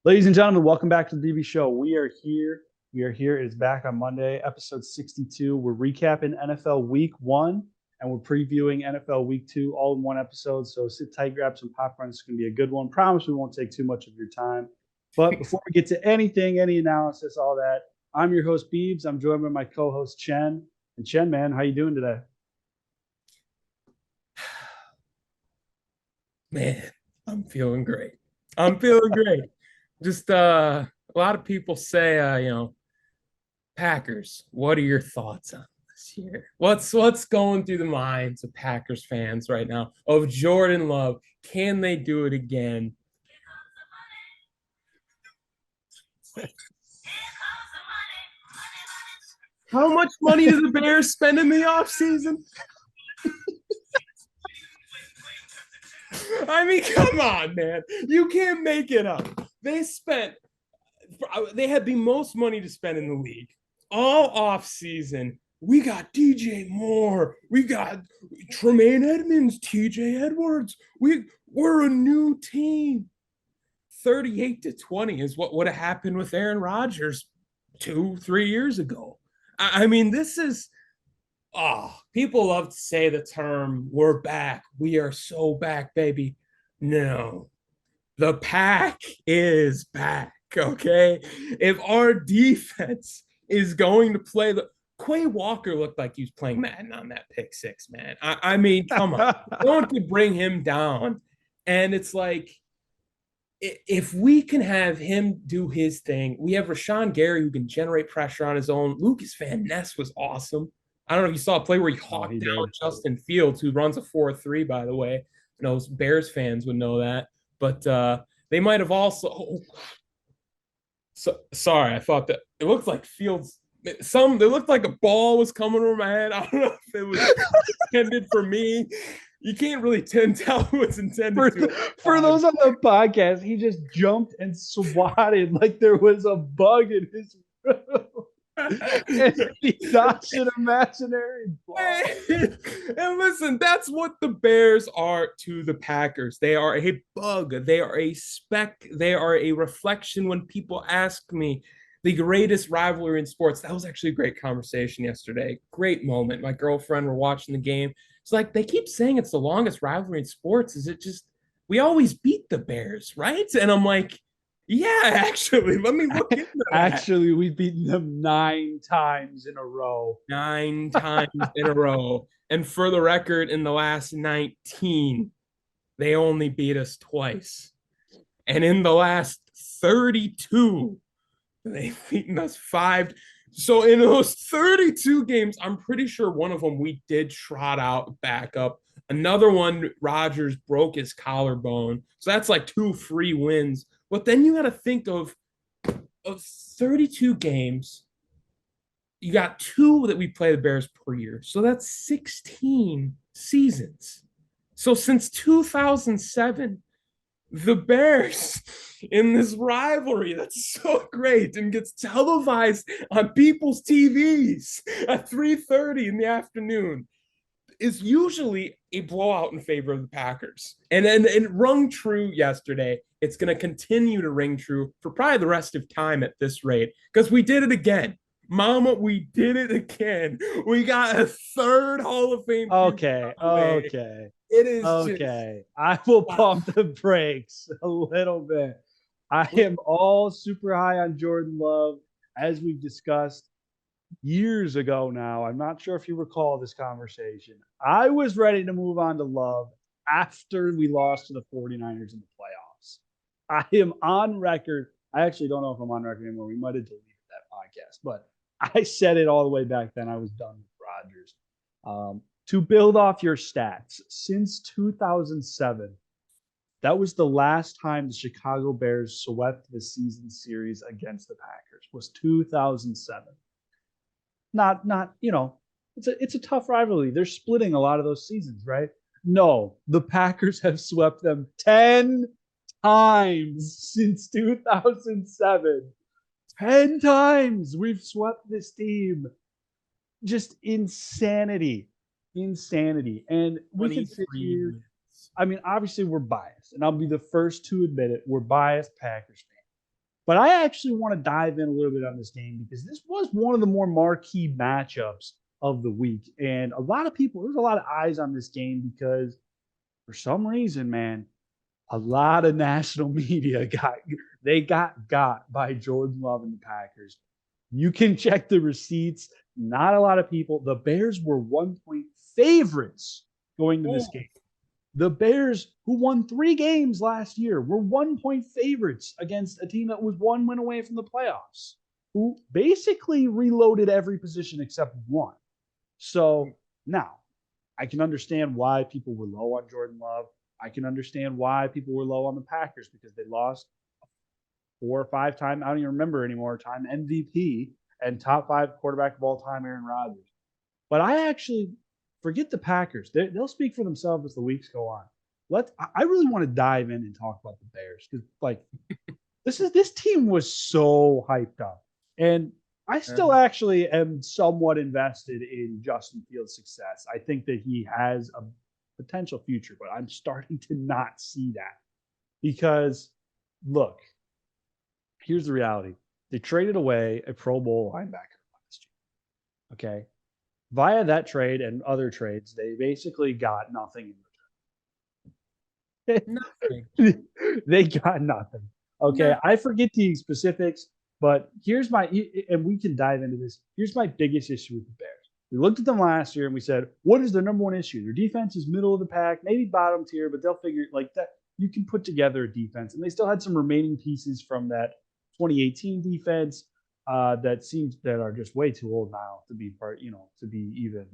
Ladies and gentlemen, welcome back to the BB-Scho. We are here. We are here. It's back on Monday, episode 62. We're recapping NFL Week 1, and we're previewing NFL Week 2 all in one episode. So sit tight, grab some popcorn. It's going to be a good one. Promise we won't take too much of your time. But before we get to anything, any analysis, all that, I'm your host, Beebs. I'm joined by my co-host, Chen. And Chen, man, how you doing today? Man, I'm feeling great. I'm feeling great. Just a lot of people say Packers, what are your thoughts on this year? What's going through the minds of Packers fans right now of Jordan Love? Can they do it again? How much money do the Bears spend in the offseason? I mean, come on, man. You can't make it up. They had the most money to spend in the league all off season. We got DJ Moore. We got Tremaine Edmonds, TJ Edwards. We're a new team. 38-20 is what would have happened with Aaron Rodgers 2-3 years ago. I mean, this is people love to say the term, we're back. We are so back, baby. No, the pack is back. Okay. If our defense is going to play Quay Walker looked like he was playing Madden on that pick six, man. I mean, come on. No one could bring him down. And it's like, if we can have him do his thing, we have Rashawn Gary who can generate pressure on his own. Lucas Van Ness was awesome. I don't know if you saw a play where he hawked He down did. Justin Fields, who runs a 4-3, by the way. You know, Bears fans would know that. But they might have also. Sorry, I thought that it looked like Fields. It looked like a ball was coming over my head. I don't know if it was intended for me. You can't really tell who it's intended for, to. for those on the podcast, he just jumped and swatted like there was a bug in his room. And he dodged an imaginary ball. And listen, that's what the Bears are to the Packers. They are a bug. They are a speck. They are a reflection. When people ask me the greatest rivalry in sports, that was actually a great conversation yesterday. Great moment. My girlfriend were watching the game. It's like they keep saying it's the longest rivalry in sports. Is it just we always beat the Bears, right? And I'm like, yeah, actually, let me look into that. Actually, we've beaten them 9 times in a row. 9 times in a row. And for the record, in the last 19, they only beat us twice. And in the last 32, they've beaten us five. So in those 32 games, I'm pretty sure one of them we did trot out backup. Another one, Rodgers broke his collarbone. So that's like 2 free wins. But then you got to think of 32 games, you got 2 that we play the Bears per year. So that's 16 seasons. So since 2007, the Bears in this rivalry that's so great and gets televised on people's TVs at 3:30 in the afternoon is usually a blowout in favor of the Packers. And it rung true yesterday. It's going to continue to ring true for probably the rest of time at this rate because we did it again. Mama, we did it again. We got a third Hall of Fame. Okay, okay. It is okay. I will pump the brakes a little bit. I am all super high on Jordan Love, as we've discussed years ago now. I'm not sure if you recall this conversation. I was ready to move on to Love after we lost to the 49ers in the playoffs. I am on record. I actually don't know if I'm on record anymore. We might have deleted that podcast, but I said it all the way back then. I was done with Rodgers. To build off your stats, since 2007, that was the last time the Chicago Bears swept the season series against the Packers. Was 2007. Not it's a tough rivalry. They're splitting a lot of those seasons, right? No, the Packers have swept them 10 times since 2007. 10 times we've swept this team. Just insanity. Insanity. And we can sit here. I mean, obviously, we're biased, and I'll be the first to admit it. We're biased Packers fans. But I actually want to dive in a little bit on this game because this was one of the more marquee matchups of the week. And a lot of people, there's a lot of eyes on this game because for some reason, man, a lot of national media got by Jordan Love and the Packers. You can check the receipts. Not a lot of people. The Bears were 1-point favorites going to this game. The Bears, who won 3 games last year, were 1-point favorites against a team that was 1 win away from the playoffs, who basically reloaded every position except one. So now I can understand why people were low on Jordan Love. I can understand why people were low on the Packers because they lost 4 or 5 time, I don't even remember anymore, time MVP and top 5 quarterback of all time, Aaron Rodgers. But I actually forget the Packers. They'll speak for themselves as the weeks go on. I really want to dive in and talk about the Bears because like this team was so hyped up. And I still actually am somewhat invested in Justin Fields' success. I think that he has a potential future, but I'm starting to not see that because look, here's the reality. They traded away a Pro Bowl linebacker last year. Okay. Via that trade and other trades, they basically got nothing in return. They got nothing. Okay. No. I forget the specifics, but here's my, and we can dive into this. Here's my biggest issue with the Bears. We looked at them last year and we said, what is their number one issue? Their defense is middle of the pack, maybe bottom tier, but they'll figure like that. You can put together a defense. And they still had some remaining pieces from that 2018 defense that are just way too old now to be to be even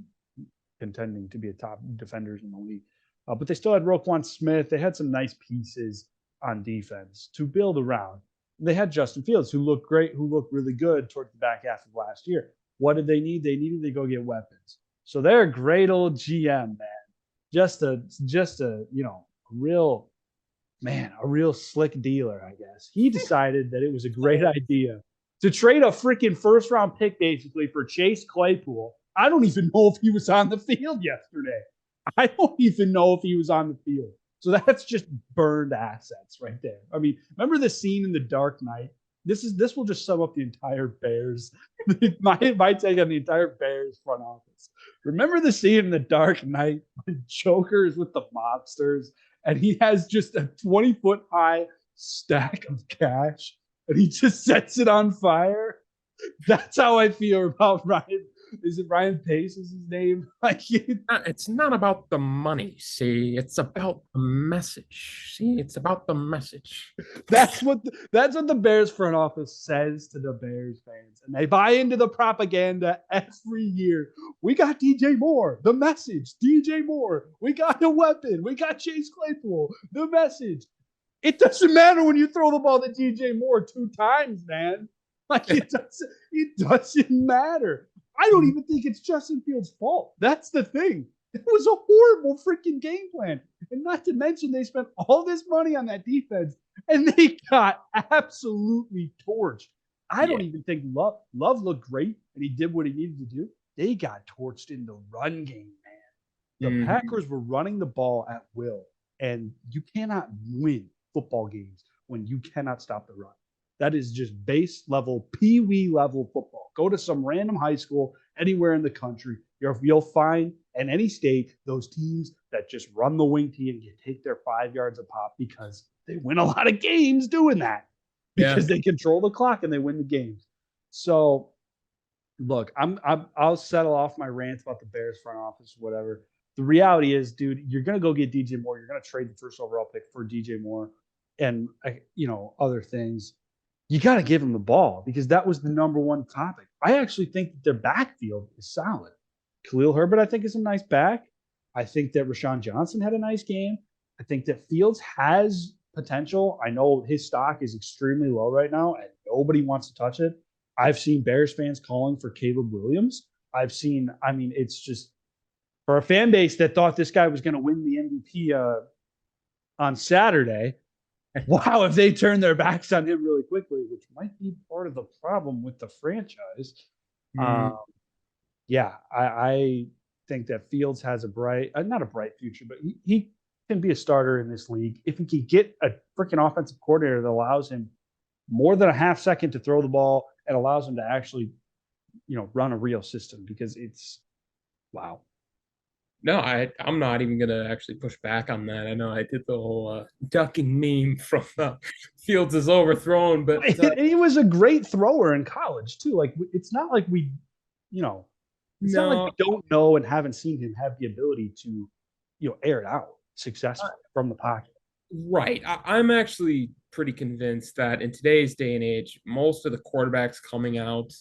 contending to be a top defenders in the league. But they still had Roquan Smith. They had some nice pieces on defense to build around. They had Justin Fields, who looked great, who looked really good towards the back half of last year. What did they need? They needed to go get weapons. So they're a great old GM, man. Just a real slick dealer, I guess. He decided that it was a great idea to trade a freaking first round pick basically for Chase Claypool. I don't even know if he was on the field yesterday. I don't even know if he was on the field. So that's just burned assets right there. I mean, remember the scene in The Dark Knight? This will just sum up the entire Bears. my take on the entire Bears front office. Remember the scene in The Dark Knight when Joker is with the mobsters and he has just a 20-foot high stack of cash and he just sets it on fire? That's how I feel about Ryan. Is it Ryan Pace is his name? Like it's not about the money. See, it's about the message. See, it's about the message. That's what the Bears front office says to the Bears fans, and they buy into the propaganda every year. We got DJ Moore. The message, DJ Moore. We got a weapon. We got Chase Claypool. The message. It doesn't matter when you throw the ball to DJ Moore 2 times, man. Like it doesn't matter. I don't even think it's Justin Fields' fault. That's the thing. It was a horrible freaking game plan. And not to mention they spent all this money on that defense and they got absolutely torched. I don't even think Love looked great and he did what he needed to do. They got torched in the run game, man. The Packers were running the ball at will, and you cannot win football games when you cannot stop the run. That is just base level, pee-wee level football. Go to some random high school anywhere in the country. You'll find in any state those teams that just run the wing tee and take their 5 yards a pop because they win a lot of games doing that because they control the clock and they win the games. So, look, I'll settle off my rants about the Bears front office, whatever. The reality is, dude, you're gonna go get DJ Moore. You're gonna trade the first overall pick for DJ Moore and other things. You got to give him the ball because that was the number one topic. I actually think that their backfield is solid. Khalil Herbert, I think, is a nice back. I think that Rashawn Johnson had a nice game. I think that Fields has potential. I know his stock is extremely low right now and nobody wants to touch it. I've seen Bears fans calling for Caleb Williams. It's just for a fan base that thought this guy was going to win the MVP on Saturday. Wow, if they turn their backs on him really quickly, which might be part of the problem with the franchise. I think that Fields has not a bright future, but he can be a starter in this league if he can get a freaking offensive coordinator that allows him more than a half second to throw the ball and allows them to actually, run a real system because it's wow. No, I'm not even gonna actually push back on that. I know I did the whole ducking meme from Fields is overthrown, but He was a great thrower in college too. Like it's not like we, you know, it's not like no, we don't know and haven't seen him have the ability to, air it out successfully from the pocket. right. I'm actually pretty convinced that in today's day and age, most of the quarterbacks coming out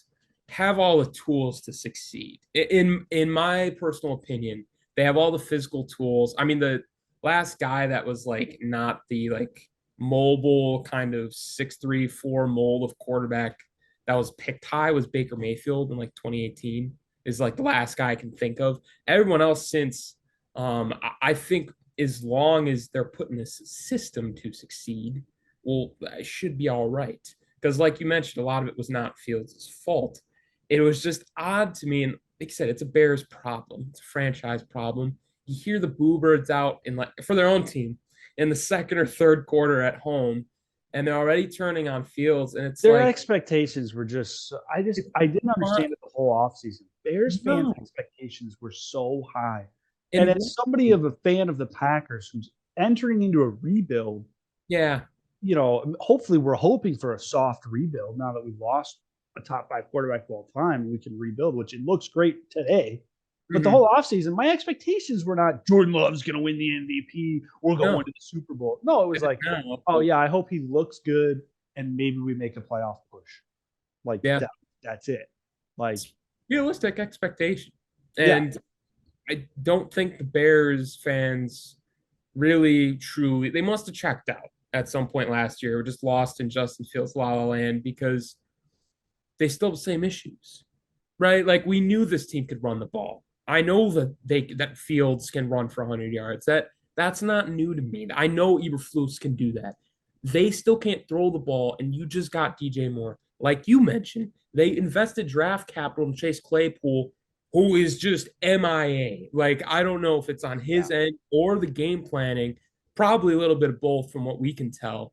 have all the tools to succeed. In my personal opinion, they have all the physical tools. I mean, the last guy that was like not the like mobile kind of 6'3", 4 mold of quarterback that was picked high was Baker Mayfield in like 2018 is like the last guy I can think of. Everyone else since I think as long as they're putting this system to succeed, well, it should be all right. Because, like you mentioned, a lot of it was not Fields' fault. It was just odd to me. And like I said, it's a Bears problem, it's a franchise problem. You hear the boo birds out in like for their own team in the second or third quarter at home, and they're already turning on Fields. And it's Their like, expectations were just I didn't understand it the whole offseason. Bears fans' no. expectations were so high. And And as somebody of a fan of the Packers who's entering into a rebuild, yeah, hopefully we're hoping for a soft rebuild now that we've lost a top five quarterback of all time. We can rebuild, which it looks great today. But the mhm, whole offseason, my expectations were not Jordan Love's going to win the MVP. We're no, going to the Super Bowl. No, it was like, oh, no, yeah, I hope he looks good and maybe we make a playoff push. Like yeah, that's it. Like, realistic expectation. yeah, And I don't think the Bears fans really truly they must have checked out at some point last year or just lost in Justin Fields La La Land because they still have the same issues. Right? Like we knew this team could run the ball. I know that Fields can run for 100 yards. That's not new to me. I know Eberflus can do that. They still can't throw the ball, and you just got DJ Moore. Like you mentioned, they invested draft capital in Chase Claypool, who is just MIA. Like I don't know if it's on yeah. his end or the game planning. Probably a little bit of both, from what we can tell.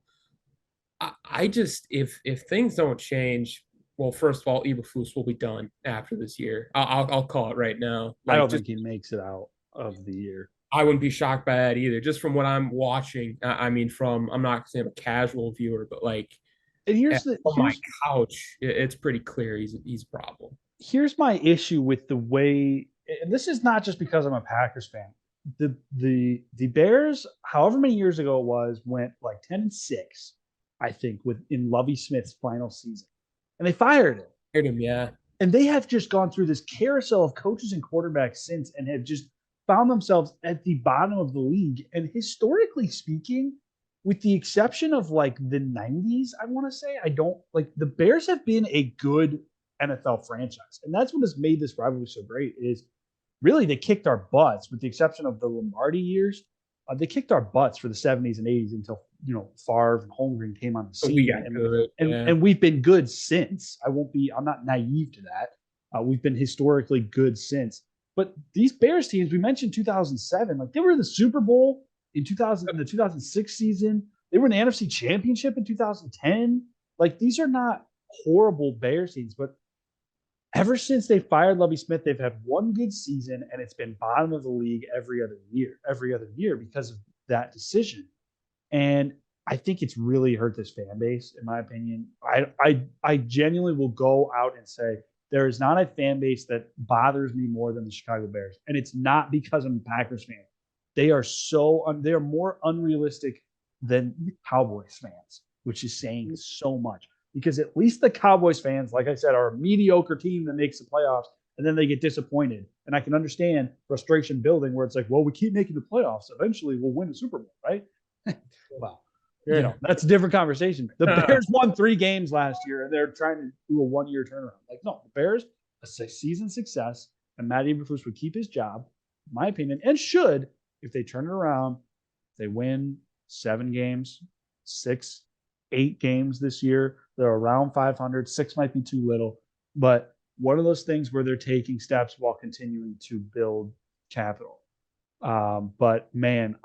I just if things don't change, well, first of all, Eberflus will be done after this year. I'll call it right now. I Like, don't just think he makes it out of the year. I wouldn't be shocked by that either. Just from what I'm watching, I mean, from I'm not saying I'm a casual viewer, but like And on my couch, it's pretty clear he's a problem. here's my issue with the way, and this is not just because I'm a Packers fan. The Bears, however many years ago it was, went like 10-6, I think, with in Lovie Smith's final season, and they fired him. Heard him, yeah. And they have just gone through this carousel of coaches and quarterbacks since, and have just found themselves at the bottom of the league. And historically speaking, with the exception of like the 90s, I want to say, I don't like the Bears have been a good NFL franchise. And that's what has made this rivalry so great is really they kicked our butts with the exception of the Lombardi years. They kicked our butts for the 70s and 80s until, Favre and Holmgren came on the So we scene. got And, good, and, yeah. and we've been good since. I'm not naive to that. We've been historically good since. But these Bears teams, we mentioned 2007, like they were in the Super Bowl in 2000, in the 2006 season. They were in the NFC Championship in 2010. Like these are not horrible Bears teams, but ever since they fired Lovie Smith, they've had one good season, and it's been bottom of the league every other year because of that decision. And I think it's really hurt this fan base, in my opinion. I genuinely will go out and say there is not a fan base that bothers me more than the Chicago Bears, and it's not because I'm a Packers fan. They are more unrealistic than Cowboys fans, which is saying so much because at least the Cowboys fans, like I said, are a mediocre team that makes the playoffs and then they get disappointed. And I can understand frustration building where it's like, well, we keep making the playoffs. Eventually we'll win the Super Bowl, right? Well, Yeah. that's a different conversation. The Bears won 3 games last year and they're trying to do a 1-year turnaround. Like, no, the Bears, a season success, and Matt Eberflus would keep his job, in my opinion, and should if they turn it around. They win 7 games, 8 games this year. They're around 500. 6 might be too little, but one of those things where they're taking steps while continuing to build capital. But man,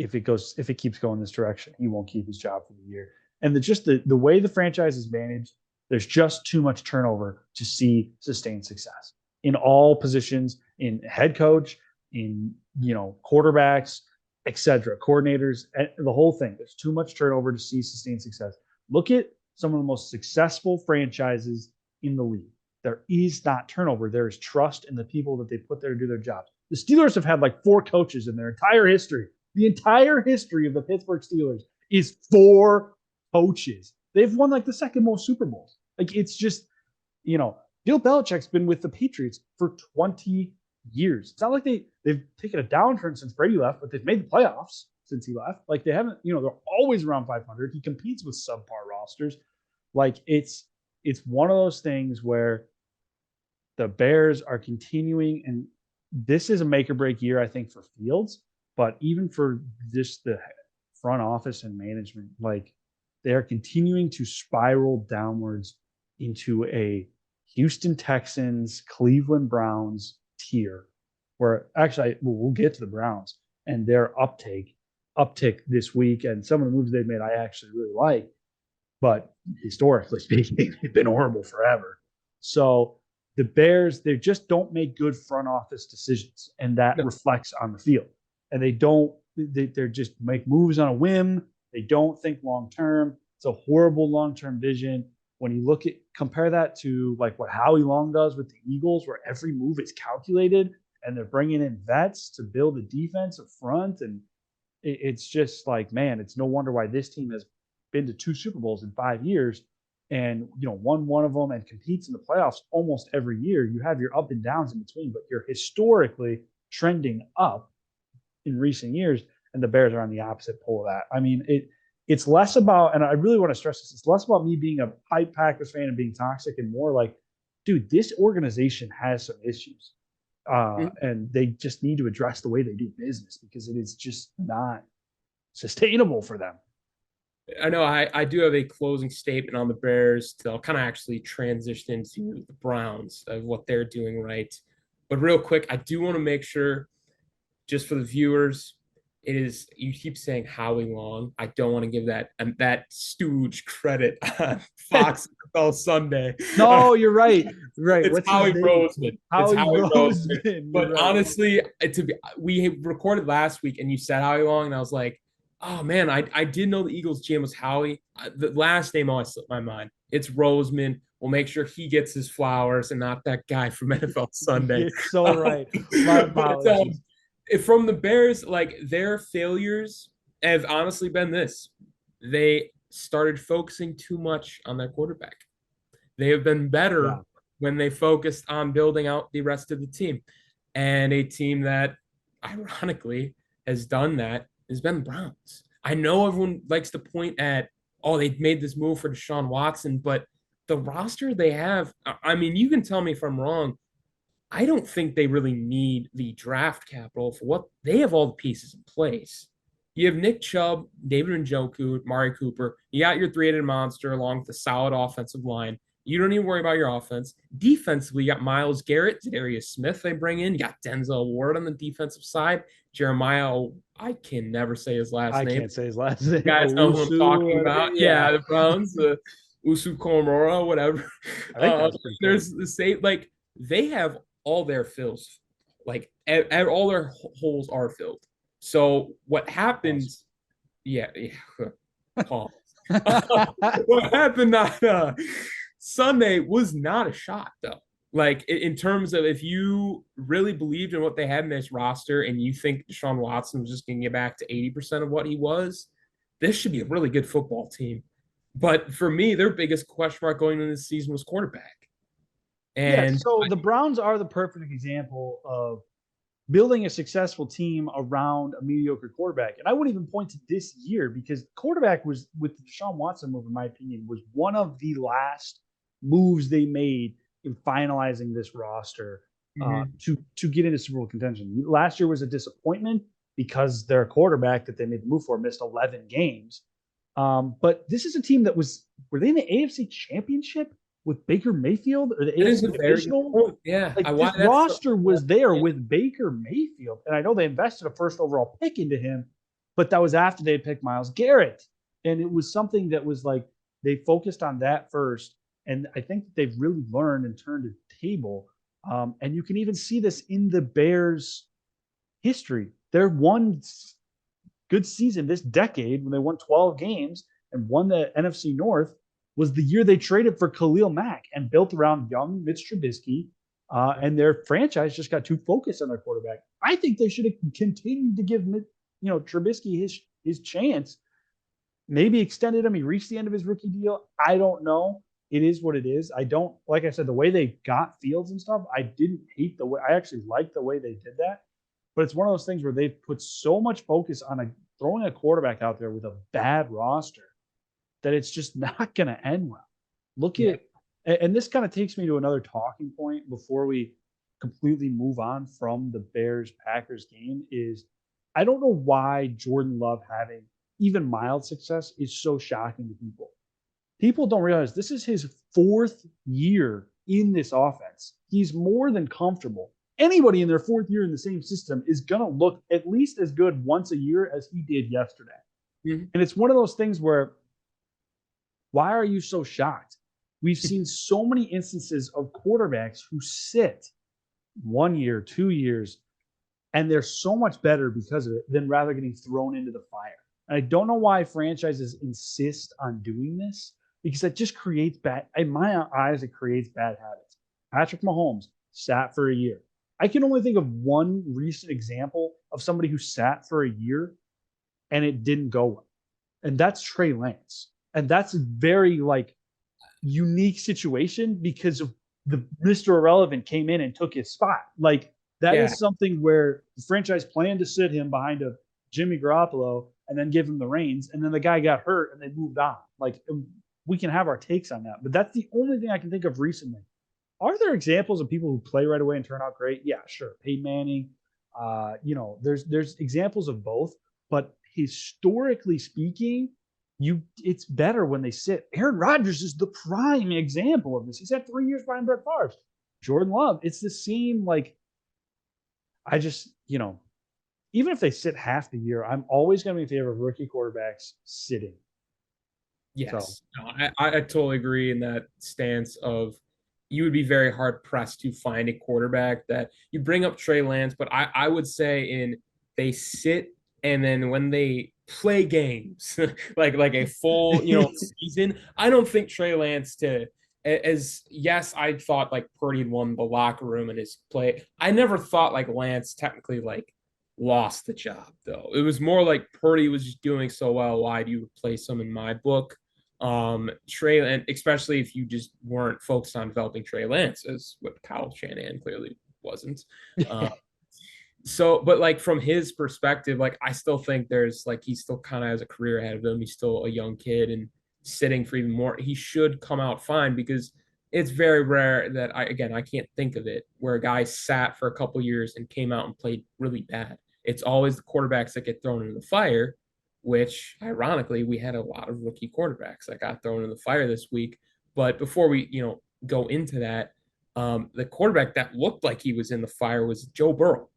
if it keeps going this direction, he won't keep his job for the year. And the way the franchise is managed, there's just too much turnover to see sustained success in all positions, in head coach, in quarterbacks, etc., coordinators, the whole thing. There's too much turnover to see sustained success. Look at some of the most successful franchises in the league. There is not turnover. There is trust in the people that they put there to do their jobs. The Steelers have had like 4 coaches in their entire history. The entire history of the Pittsburgh Steelers is 4 coaches. They've won like the second most Super Bowls. Like it's just, Bill Belichick's been with the Patriots for 20 years. It's not like they've taken a downturn since Brady left, but they've made the playoffs since he left. Like they haven't, they're always around 500. He competes with subpar rosters. Like it's one of those things where the Bears are continuing, and this is a make or break year, I think, for Fields, but even for just the front office and management, like they are continuing to spiral downwards into a Houston Texans, Cleveland Browns tier, where actually we'll get to the Browns and their uptick this week, and some of the moves they've made I actually really like, but historically speaking, they've been horrible forever. So the Bears, they just don't make good front office decisions, and that reflects on the field. And they're just make moves on a whim. They don't think long term. It's a horrible long term vision. When you compare that to like what Howie Long does with the Eagles, where every move is calculated and they're bringing in vets to build a defensive front, and it's just like, man, it's no wonder why this team has been to 2 Super Bowls in 5 years, and won one of them and competes in the playoffs almost every year. You have your up and downs in between, but you're historically trending up in recent years, and the Bears are on the opposite pole of that. I mean, it's less about, and I really want to stress this, it's less about me being a hype Packers fan and being toxic, and more like, dude, this organization has some issues. And they just need to address the way they do business, because it is just not sustainable for them. I know I do have a closing statement on the Bears. I'll kind of actually transition into the Browns of what they're doing right. But real quick, I do want to make sure, just for the viewers, you keep saying Howie Long. I don't want to give that stooge credit on Fox NFL Sunday. No, you're right. Right. It's Howie Roseman. Howie Roseman. But honestly, we recorded last week and you said Howie Long, and I was like, oh man, I did know the Eagles GM was Howie. The last name always slipped my mind. It's Roseman. We'll make sure he gets his flowers and not that guy from NFL Sunday. You're so right. My apologies. From the Bears, like their failures have honestly been this. They started focusing too much on their quarterback. They have been better when they focused on building out the rest of the team. And a team that ironically has done that has been the Browns. I know everyone likes to point at, they made this move for Deshaun Watson, but the roster they have, I mean, you can tell me if I'm wrong. I don't think they really need the draft capital for what they have. All the pieces in place. You have Nick Chubb, David Njoku, Mari Cooper. You got your 3-headed monster along with a solid offensive line. You don't need to worry about your offense. Defensively, you got Myles Garrett, Darius Smith they bring in. You got Denzel Ward on the defensive side. Jeremiah, I can never say his last name. I can't say his last name. You guys know who I'm talking about. Yeah, the Browns, the Usu Komora, whatever. There's the same, like they have all their fills, like all their holes are filled. So what happens? Pause. What happened on Sunday was not a shot, though. Like in terms of, if you really believed in what they had in this roster and you think Deshaun Watson was just going to get back to 80% of what he was, this should be a really good football team. But for me, their biggest question mark going into this season was quarterback. And so the Browns are the perfect example of building a successful team around a mediocre quarterback. And I wouldn't even point to this year, because quarterback was, with the Deshaun Watson move, in my opinion, was one of the last moves they made in finalizing this roster to get into Super Bowl contention. Last year was a disappointment because their quarterback that they made the move for missed 11 games. But this is a team that were they in the AFC Championship with Baker Mayfield, or the AFC Divisional? Yeah, like this roster was there with Baker Mayfield, and I know they invested a first overall pick into him, but that was after they picked Myles Garrett. And it was something that was like they focused on that first. And I think that they've really learned and turned the table. And you can even see this in the Bears' history. Their one good season this decade when they won 12 games and won the NFC North was the year they traded for Khalil Mack and built around young Mitch Trubisky. And their franchise just got too focused on their quarterback. I think they should have continued to give Trubisky his chance. Maybe extended him. He reached the end of his rookie deal. I don't know. It is what it is. I don't, like I said, the way they got Fields and stuff, I didn't hate the way, I actually liked the way they did that. But it's one of those things where they've put so much focus on throwing a quarterback out there with a bad roster that it's just not going to end well. Look Yeah. at, and this kind of takes me to another talking point before we completely move on from the Bears Packers game is I don't know why Jordan Love having even mild success is so shocking to people. People don't realize this is his fourth year in this offense. He's more than comfortable. Anybody in their fourth year in the same system is going to look at least as good once a year as he did yesterday. Mm-hmm. And it's one of those things where, why are you so shocked? We've seen so many instances of quarterbacks who sit 1 year, 2 years, and they're so much better because of it than rather getting thrown into the fire. And I don't know why franchises insist on doing this because it just creates bad, in my eyes, it creates bad habits. Patrick Mahomes sat for a year. I can only think of one recent example of somebody who sat for a year and it didn't go well. And that's Trey Lance. And that's a very unique situation because of the Mr. Irrelevant came in and took his spot. That is something where the franchise planned to sit him behind a Jimmy Garoppolo and then give him the reins. And then the guy got hurt and they moved on. We can have our takes on that, but that's the only thing I can think of recently. Are there examples of people who play right away and turn out great? Yeah, sure. Peyton Manning. There's examples of both, but historically speaking, it's better when they sit. Aaron Rodgers is the prime example of this. He's had 3 years behind Brett Favre. Jordan Love, it's the same. I just, even if they sit half the year, I'm always going to be in favor of rookie quarterbacks sitting. Yes, so. No, I totally agree in that stance of you would be very hard pressed to find a quarterback that you bring up Trey Lance, but I would say they sit and then when they play games like a full season, I don't think Trey Lance yes, I thought Purdy had won the locker room in his play. I never thought Lance technically lost the job though. It was more like Purdy was just doing so well. Why do you replace him in my book? Trey, and especially if you just weren't focused on developing Trey Lance, as what Kyle Shanahan clearly wasn't. But from his perspective, I still think there's he still kind of has a career ahead of him. He's still a young kid and sitting for even more. He should come out fine because it's very rare that I can't think of it where a guy sat for a couple years and came out and played really bad. It's always the quarterbacks that get thrown into the fire, which ironically, we had a lot of rookie quarterbacks that got thrown in the fire this week. But before we, go into that, the quarterback that looked like he was in the fire was Joe Burrow.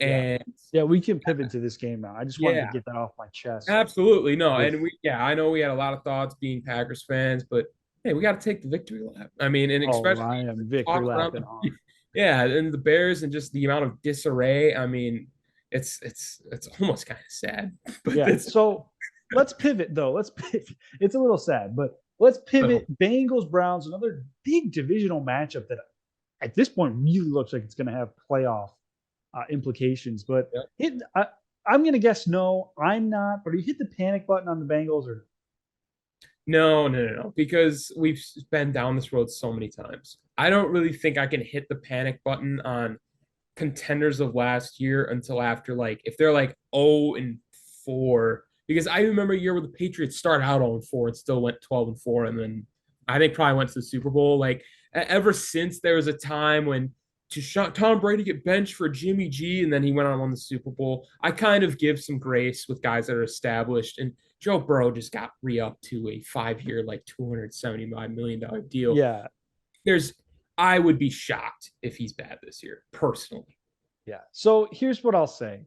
And yeah, we can pivot to this game now. I just wanted to get that off my chest. Absolutely. No. And I know we had a lot of thoughts being Packers fans, but hey, we got to take the victory lap. I mean, and especially I am victory lapping on. Yeah, and the Bears and just the amount of disarray. I mean, it's almost kind of sad. But so let's pivot though. It's a little sad, but let's pivot. Bengals Browns, another big divisional matchup that at this point really looks like it's going to have playoff implications. But I'm going to guess no. I'm not. But you hit the panic button on the Bengals or? No, because we've been down this road so many times. I don't really think I can hit the panic button on contenders of last year until after if they're 0-4, because I remember a year where the Patriots started out 0-4 and still went 12-4, and then I think probably went to the Super Bowl. Ever since there was a time when Tom Brady get benched for Jimmy G, and then he went on and won the Super Bowl. I kind of give some grace with guys that are established, and Joe Burrow just got re-upped to a 5-year, $275 million deal. Yeah. I would be shocked if he's bad this year, personally. Yeah. So here's what I'll say.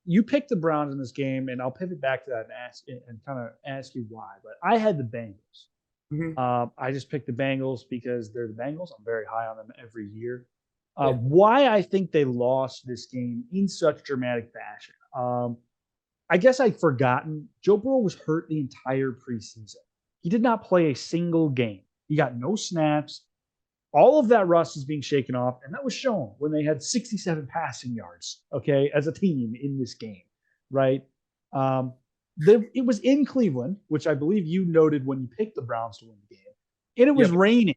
you picked the Browns in this game, and I'll pivot back to that and kind of ask you why. But I had the Bengals. Mhm. I just picked the Bengals because they're the Bengals. I'm very high on them every year. Yeah. Why I think they lost this game in such dramatic fashion. I guess I'd forgotten Joe Burrow was hurt the entire preseason. He did not play a single game. He got no snaps. All of that rust is being shaken off, and that was shown when they had 67 passing yards, okay, as a team in this game, right? Um, it was in Cleveland, which I believe you noted when you picked the Browns to win the game, and it was Yep. raining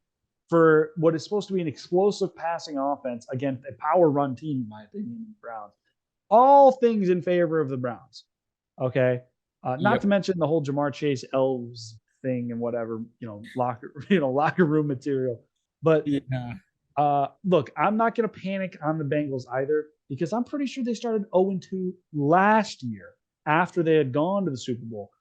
for what is supposed to be an explosive passing offense against a power run team, in my opinion, the Browns. All things in favor of the Browns. Okay. Not to Yep. mention the whole Jamar Chase elves thing and whatever, locker room material. But Yeah. look, I'm not going to panic on the Bengals either because I'm pretty sure they started 0-2 last year after they had gone to the Super Bowl.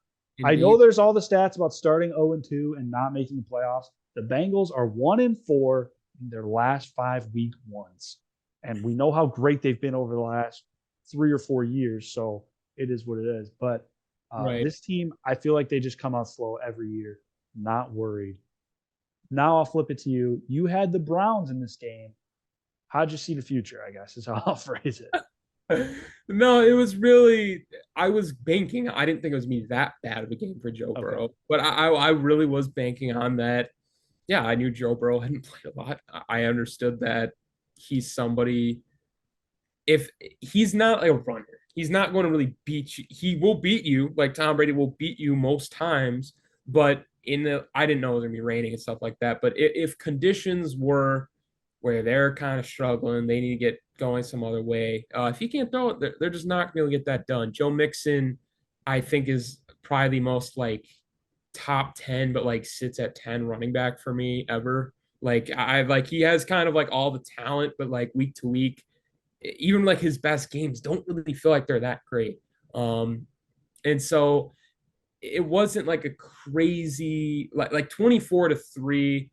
I know Indeed. there's all the stats about starting 0-2 and not making the playoffs. The Bengals are 1-4 in their last 5 week ones. And we know how great they've been over the last 3 or 4 years. So it is what it is. But Right. this team, I feel like they just come out slow every year. Not worried. Now I'll flip it to you. You had the Browns in this game. How'd you see the future? I guess is how I'll phrase it. No, it was really I was banking. I didn't think it was gonna be that bad of a game for Joe Okay. Burrow, but I really was banking on that. Yeah, I knew Joe Burrow hadn't played a lot. I understood that he's somebody. If he's not like a runner, he's not going to really beat you. He will beat you, like Tom Brady will beat you most times. But I didn't know it was gonna be raining and stuff like that. But if conditions were where they're kind of struggling, they need to get going some other way. If he can't throw it, they're just not going to get that done. Joe Mixon, I think, is probably the most like top 10, but like sits at 10 running back for me ever. Like I like he has kind of like all the talent, but like week to week even like his best games don't really feel like they're that great. And so it wasn't like a crazy like 24-3.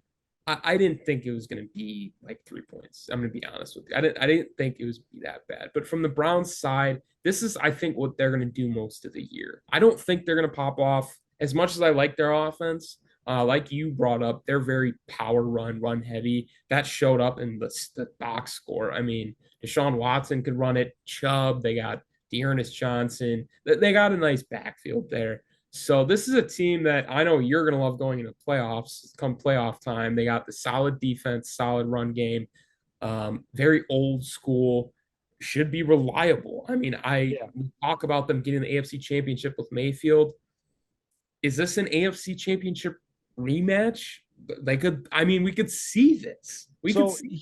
I didn't think it was gonna be like 3 points. I'm gonna be honest with you. I didn't think it was be that bad. But from the Browns side, this is I think what they're gonna do most of the year. I don't think they're gonna pop off as much as I like their offense. Like you brought up, they're very power run heavy. That showed up in the box score. I mean, Deshaun Watson could run it. Chubb, they got Dearness Johnson. They got a nice backfield there. So this is a team that I know you're going to love going into playoffs come playoff time. They got the solid defense, solid run game, very old school, should be reliable. I mean, I Yeah. talk about them getting the AFC Championship with Mayfield. Is this an AFC Championship rematch? They could. I mean, we could see this. We could So see this.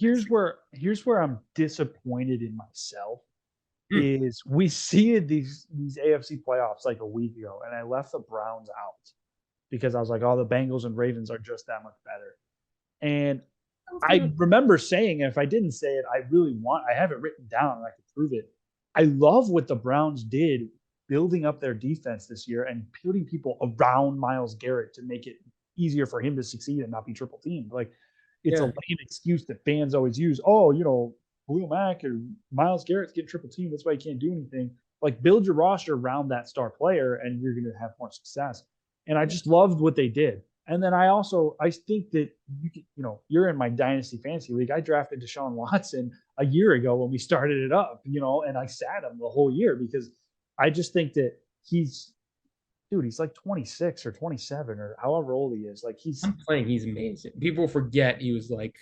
here's where I'm disappointed in myself Hmm. is we seeded these AFC playoffs like a week ago, and I left the Browns out because I was like, oh, the Bengals and Ravens are just that much better. And Sounds I good. remember saying, if I didn't say it, I have it written down and I can prove it. I love what the Browns did building up their defense this year and putting people around Miles Garrett to make it easier for him to succeed and not be triple teamed. Like, it's a Yeah. lame excuse that fans always use. Oh, Khalil Mack or Miles Garrett's getting triple teamed. That's why he can't do anything. Like, build your roster around that star player and you're going to have more success. And I just loved what they did. And then I think that you're in my dynasty fantasy league. I drafted Deshaun Watson a year ago when we started it up, and I sat him the whole year because I just think that he's like 26 or 27 or however old he is. Like I'm playing. He's amazing. People forget he was like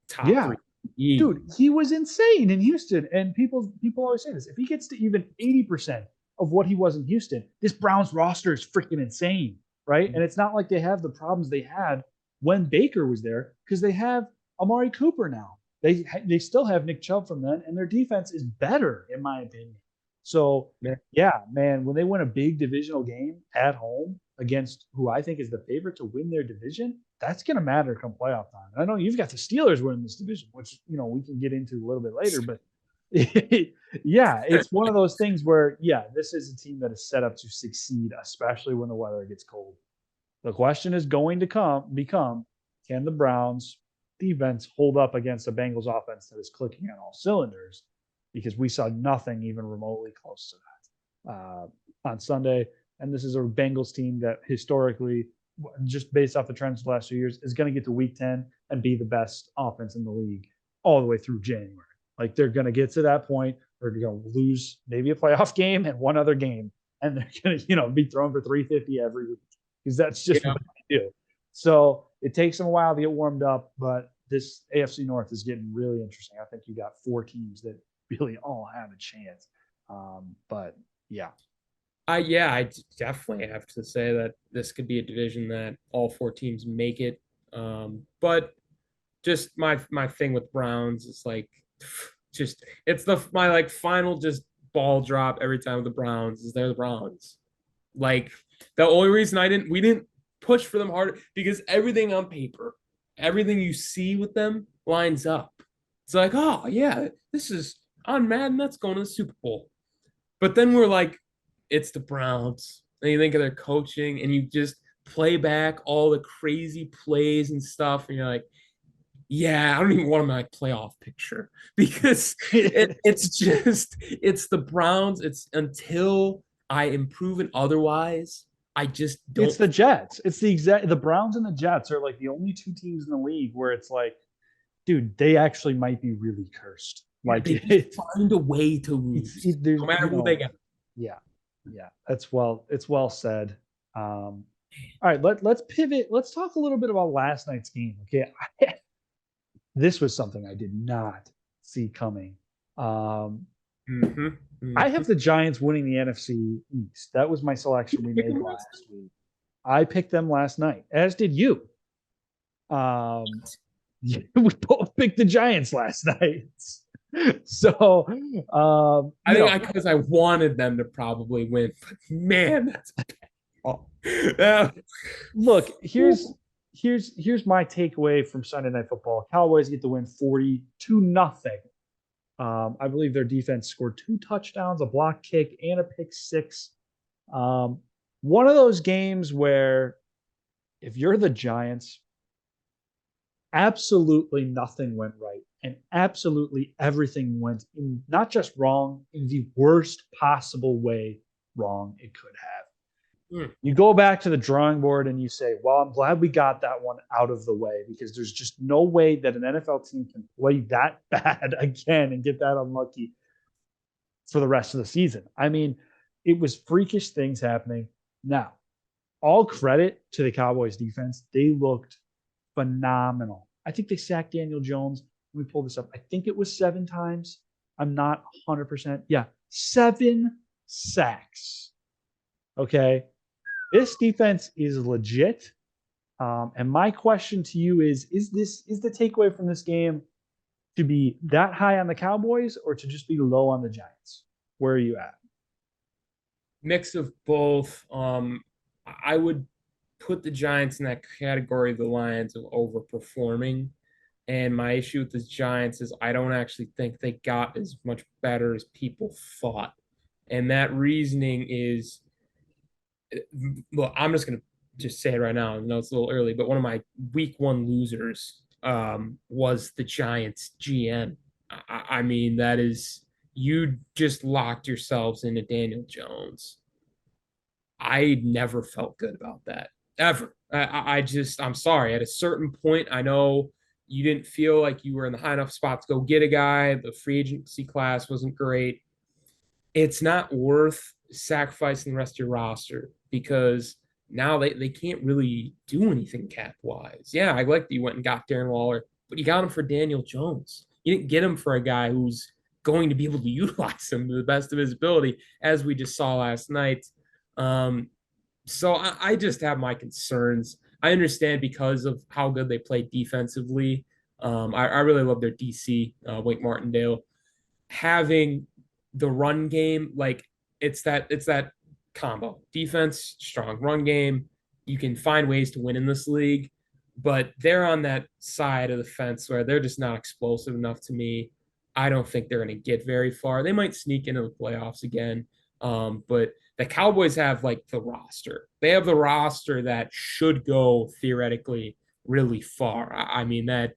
top yeah, three. He, dude, he was insane in Houston. And people always say this. If he gets to even 80% of what he was in Houston, this Browns roster is freaking insane, right? And it's not like they have the problems they had when Baker was there because they have Amari Cooper now. They still have Nick Chubb from then, and their defense is better in my opinion. So man, yeah, man, when they win a big divisional game at home against who I think is the favorite to win their division, that's going to matter come playoff time. And I know you've got the Steelers winning this division, which we can get into a little bit later, but yeah, it's one of those things where this is a team that is set up to succeed, especially when the weather gets cold. The question is going to become can the Browns defense hold up against a Bengals offense that is clicking on all cylinders? Because we saw nothing even remotely close to that. uh, on Sunday. And this is a Bengals team that historically, just based off the trends of the last 2 years, is going to get to week 10 and be the best offense in the league all the way through January. Like they're going to get to that point where they're going to lose maybe a playoff game and one other game, and they're going to, be throwing for 350 every week because that's just Yeah. what they do. So it takes them a while to get warmed up, but this AFC North is getting really interesting. I think you got 4 teams that really all have a chance. But yeah, I definitely have to say that this could be a division that all 4 teams make it. But just my thing with Browns is like just it's the my like final just ball drop every time with the Browns is they're the Browns. Like the only reason we didn't push for them harder because everything on paper, everything you see with them lines up. It's like, oh yeah, this is on Madden, that's going to the Super Bowl. But then we're like, it's the Browns. And you think of their coaching and you just play back all the crazy plays and stuff, and you're like, yeah, I don't even want my playoff picture because it's the Browns. It's until I am proven otherwise, I just it's don't. the Jets. It's the Browns and the Jets are like the only 2 teams in the league where it's like, dude, they actually might be really cursed. Yeah, Like they just it's find a way to lose, there's no matter who they got. yeah, yeah. It's well said. All right, let's pivot. Let's talk a little bit about last night's game. Okay, this was something I did not see coming. Um, Mm-hmm, I mm-hmm. have the Giants winning the NFC East. That was my selection we made last week. I picked them last night, as did you. Um, we both picked the Giants last night. So, I think because I wanted them to probably win, but man, that's oh. look, here's my takeaway from Sunday Night Football. Cowboys get to win 42-0. I believe their defense scored 2 touchdowns, a block kick, and a pick six. One of those games where if you're the Giants, absolutely nothing went right, and absolutely everything went in not just wrong, in the worst possible way wrong it could have. You go back to the drawing board and you say, well, I'm glad we got that one out of the way because there's just no way that an NFL team can play that bad again and get that unlucky for the rest of the season. I mean, it was freakish things happening. Now, all credit to the Cowboys defense. They looked phenomenal. I think they sacked Daniel Jones. Let me pull this up. I think it was 7 times. I'm not 100%. Yeah, 7 sacks. Okay. This defense is legit. And my question to you is the takeaway from this game to be that high on the Cowboys or to just be low on the Giants? Where are you at? Mix of both. I would put the Giants in that category of the Lions of overperforming. And my issue with the Giants is I don't actually think they got as much better as people thought. And that reasoning is, well, I'm just going to just say it right now. I know it's a little early, but one of my week 1 losers was the Giants GM. I mean, that is, you just locked yourselves into Daniel Jones. I never felt good about that ever. I'm sorry. At a certain point, I know you didn't feel like you were in the high enough spot to go get a guy. The free agency class wasn't great. It's not worth sacrificing the rest of your roster because now they can't really do anything cap wise. Yeah, I like that you went and got Darren Waller, but you got him for Daniel Jones. You didn't get him for a guy who's going to be able to utilize him to the best of his ability, as we just saw last night. So I just have my concerns. I understand because of how good they play defensively. I really love their DC, Wake Martindale. Having the run game, like it's that combo. Defense, strong run game. You can find ways to win in this league, but they're on that side of the fence where they're just not explosive enough to me. I don't think they're going to get very far. They might sneak into the playoffs again, but the Cowboys have like the roster. They have the roster that should go theoretically really far. I mean that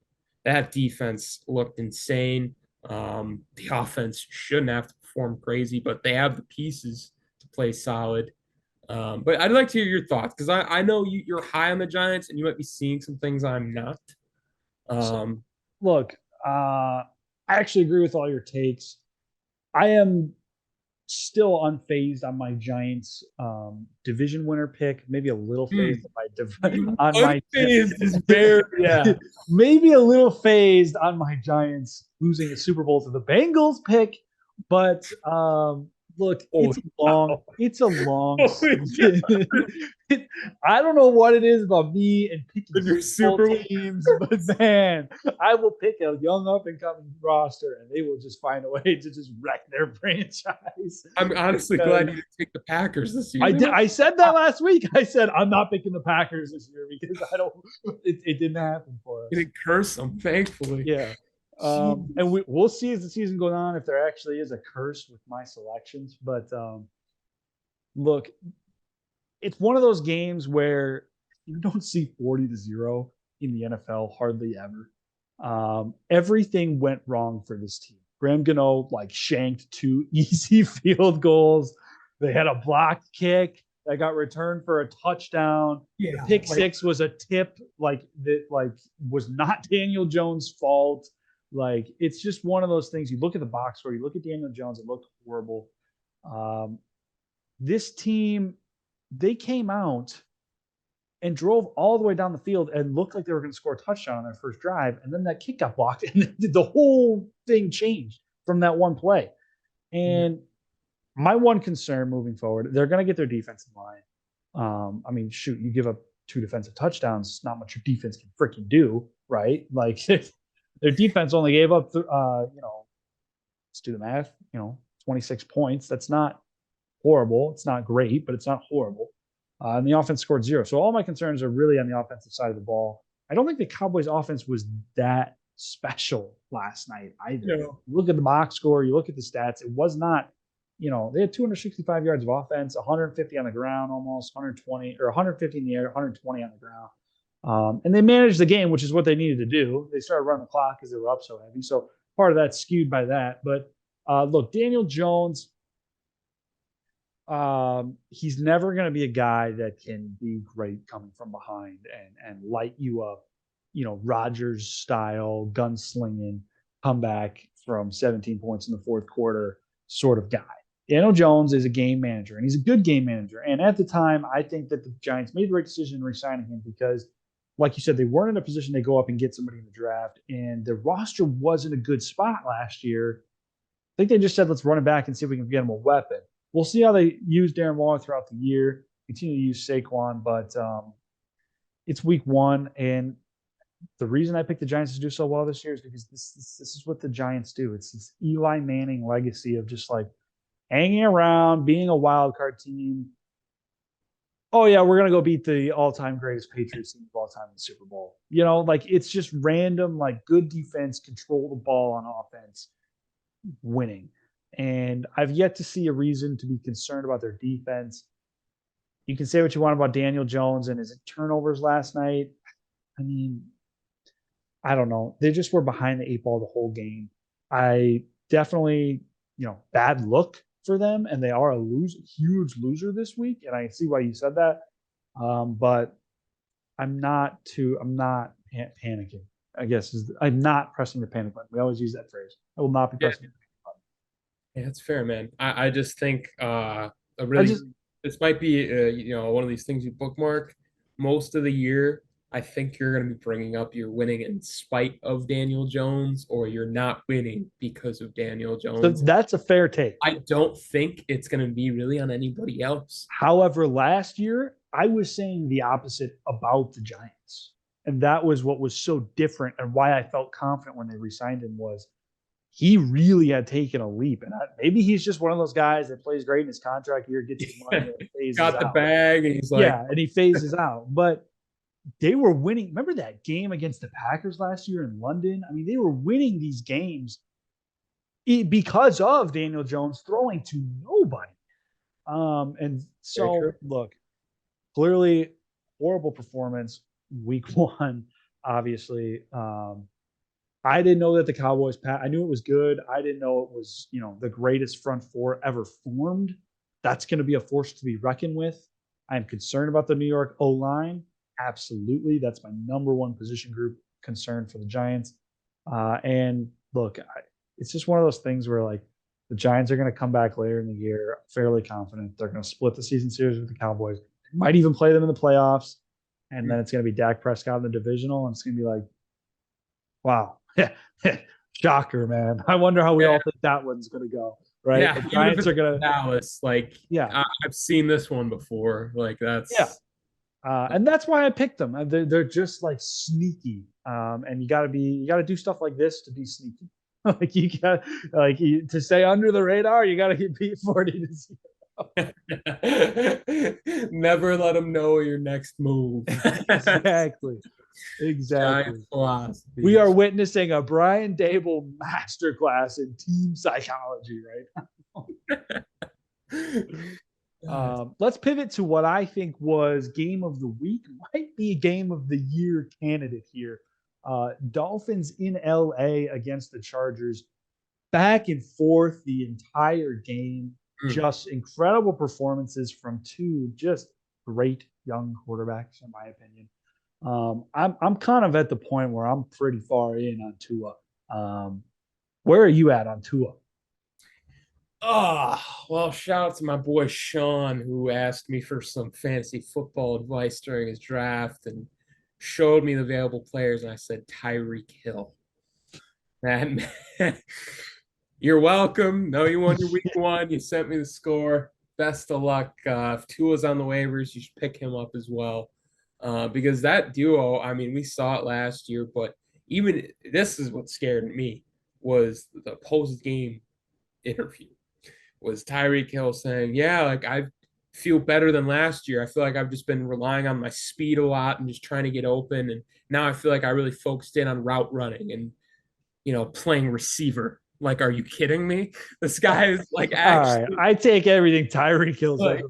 defense looked insane. The offense shouldn't have to perform crazy, but they have the pieces to play solid. But I'd like to hear your thoughts because I know you're high on the Giants and you might be seeing some things I'm not. So, Um, look, I actually agree with all your takes. I am still unfazed on my Giants division winner pick. Maybe a little phased on my unfazed is very, yeah. maybe a little phased on my Giants losing the Super Bowl to the Bengals pick. But look, Oh, it's a long holy God. season. I don't know what it is about me and picking And your Super Bowl Super Bowl. teams, but man, I will pick a young up and coming roster, and they will just find a way to just wreck their franchise. I'm honestly glad you didn't take the Packers this year. I did. I said that last week. I said I'm not picking the Packers this year because I don't. It didn't happen for You us. didn't curse them, thankfully. Yeah. Jeez. And we'll see as the season goes on if there actually is a curse with my selections. But look, it's one of those games where you don't see 40-0 in the NFL hardly ever. Everything went wrong for this team. Graham Gano like shanked two easy field goals. They had a blocked kick that got returned for a touchdown. Yeah, The pick like, six was a tip like that like was not Daniel Jones' fault. Like it's just one of those things. You look at the box score, you look at Daniel Jones, it looked horrible. Um, this team, they came out and drove all the way down the field and looked like they were going to score a touchdown on their first drive. And then that kick got blocked, and the whole thing changed from that one play. And my one concern moving forward, they're going to get their defensive line. I mean, shoot, you give up two defensive touchdowns, not much your defense can freaking do, right? Like their defense only gave up, let's do the math, 26 points. That's not horrible. It's not great, but it's not horrible. And the offense scored zero. So all my concerns are really on the offensive side of the ball. I don't think the Cowboys offense was that special last night either. you You look at the box score, you look at the stats, it was not, they had 265 yards of offense, 150 on the ground, almost 120 or 150 in the air, 120 on the ground. And they managed the game, which is what they needed to do. They started running the clock because they were up so heavy. So part of that's skewed by that. But look, Daniel Jones, he's never going to be a guy that can be great coming from behind and light you up, Rodgers style gunslinging comeback from 17 points in the fourth quarter sort of guy. Daniel Jones is a game manager, and he's a good game manager. And at the time, I think that the Giants made the right decision in re-signing him because, like you said, they weren't in a position to go up and get somebody in the draft, and the roster wasn't a good spot last year. I think they just said, let's run it back and see if we can get him a weapon. We'll see how they use Darren Waller throughout the year, continue to use Saquon, but it's week one. And the reason I picked the Giants to do so well this year is because this is what the Giants do. It's this Eli Manning legacy of just like hanging around, being a wild card team. Oh, yeah, we're going to go beat the all-time greatest Patriots team of all time in the Super Bowl. Like it's just random, like good defense, control the ball on offense, winning. And I've yet to see a reason to be concerned about their defense. You can say what you want about Daniel Jones and his turnovers last night. I mean, I don't know. They just were behind the eight ball the whole game. I definitely, bad look for them, and they are a huge loser this week. And I see why you said that. But I'm not panicking. I guess I'm not pressing the panic button. We always use that phrase. I will not be pressing. yeah, that's fair, man. I just think this might be one of these things you bookmark most of the year. I think you're going to be bringing up you're winning in spite of Daniel Jones, or you're not winning because of Daniel So Jones. that's a fair take. I don't think it's going to be really on anybody else. However, last year I was saying the opposite about the Giants, and that was what was so different, and why I felt confident when they re-signed him was he really had taken a leap. And maybe he's just one of those guys that plays great in his contract year, gets his money, and phases Got the out. bag, and he's like, Yeah, and he phases out. But they were winning. Remember that game against the Packers last year in London? I mean, they were winning these games because of Daniel Jones throwing to nobody. And so, look, clearly horrible performance week one, obviously. I didn't know that the Cowboys I knew it was good. I didn't know it was, the greatest front four ever formed. that's going to be a force to be reckoned with. I'm concerned about the New York O line. Absolutely. That's my number one position group concern for the Giants. And look, it's just one of those things where like the Giants are going to come back later in the year, fairly confident. They're going to split the season series with the Cowboys, might even play them in the playoffs. And then it's going to be Dak Prescott in the divisional. And it's going to be like, wow, shocker, man. I wonder how we Yeah, all think that one's going to go, right? yeah. The Even if Giants it's are going to, Dallas, like yeah, I've seen this one before. Like yeah. that's And that's why I picked them. They're just like sneaky. And you got to do stuff like this to be sneaky. Like you got to stay under the radar. You got to get beat 40-0. never let them know your next move. Exactly. Giant Exactly. We philosophy. are witnessing a Brian Dable masterclass in team psychology, right? Let's pivot to what I think was game of the week, might be game of the year candidate here. Dolphins in LA against the Chargers, back and forth the entire game. Mm. Just incredible performances from two just great young quarterbacks, in my opinion. I'm kind of at the point where I'm pretty far in on Tua. Where are you at on Tua? Oh, well, shout out to my boy Sean, who asked me for some fantasy football advice during his draft and showed me the available players, and I said Tyreek Hill. And you're welcome. No, you won your week one. You sent me the score. Best of luck. If Tua's on the waivers, you should pick him up as well. Because that duo, I mean, we saw it last year, but even this is what scared me was the post-game interview. Was Tyreek Hill saying, "Yeah, like I feel better than last year. I feel like I've just been relying on my speed a lot and just trying to get open, and now I feel like I really focused in on route running and playing receiver." Like, are you kidding me? This guy is like All right, actually I take everything Tyreek Hill says.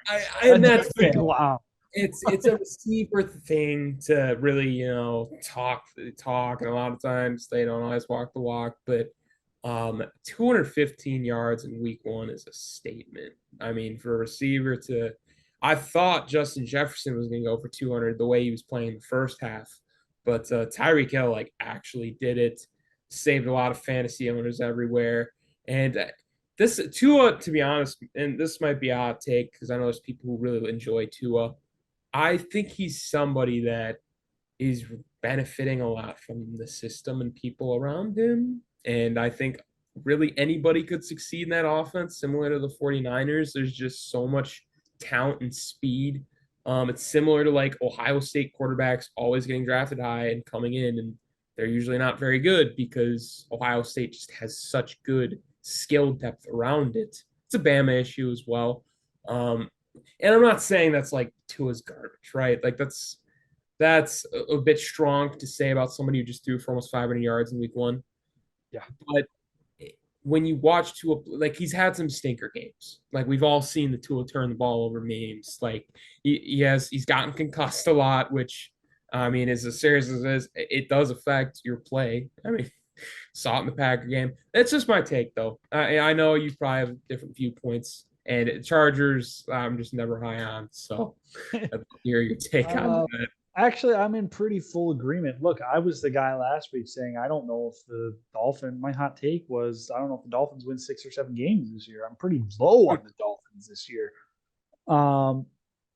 like, and That's that's a clown. it's a receiver thing to really talk, and a lot of times they don't always walk the walk, but 215 yards in week one is a statement. I mean, for a receiver to, I thought Justin Jefferson was going to go for 200 the way he was playing the first half, but Tyreek Hill like actually did it, saved a lot of fantasy owners everywhere, and this Tua, to be honest, and this might be a hot take because I know there's people who really enjoy Tua. I think he's somebody that is benefiting a lot from the system and people around him. And I think really anybody could succeed in that offense, similar to the 49ers. There's just so much talent and speed. It's similar to like Ohio State quarterbacks always getting drafted high and coming in, and they're usually not very good because Ohio State just has such good skill depth around it. It's a Bama issue as well. And I'm not saying that's like Tua's garbage, right? Like that's a bit strong to say about somebody who just threw for almost 500 yards in week one. Yeah. But when you watch Tua, like he's had some stinker games. Like we've all seen the Tua turn the ball over memes. Like he's gotten concussed a lot, which I mean, as serious as it is, it does affect your play. I mean, saw it in the Packer game. That's just my take, though. I know you probably have different viewpoints, and Chargers, I'm just never high on. So, I'd love to hear your take on Uh, that. Actually, I'm in pretty full agreement. Look, I was the guy last week saying I don't know if my hot take was I don't know if the Dolphins win 6 or 7 games this year. I'm pretty low on the Dolphins this year. Um,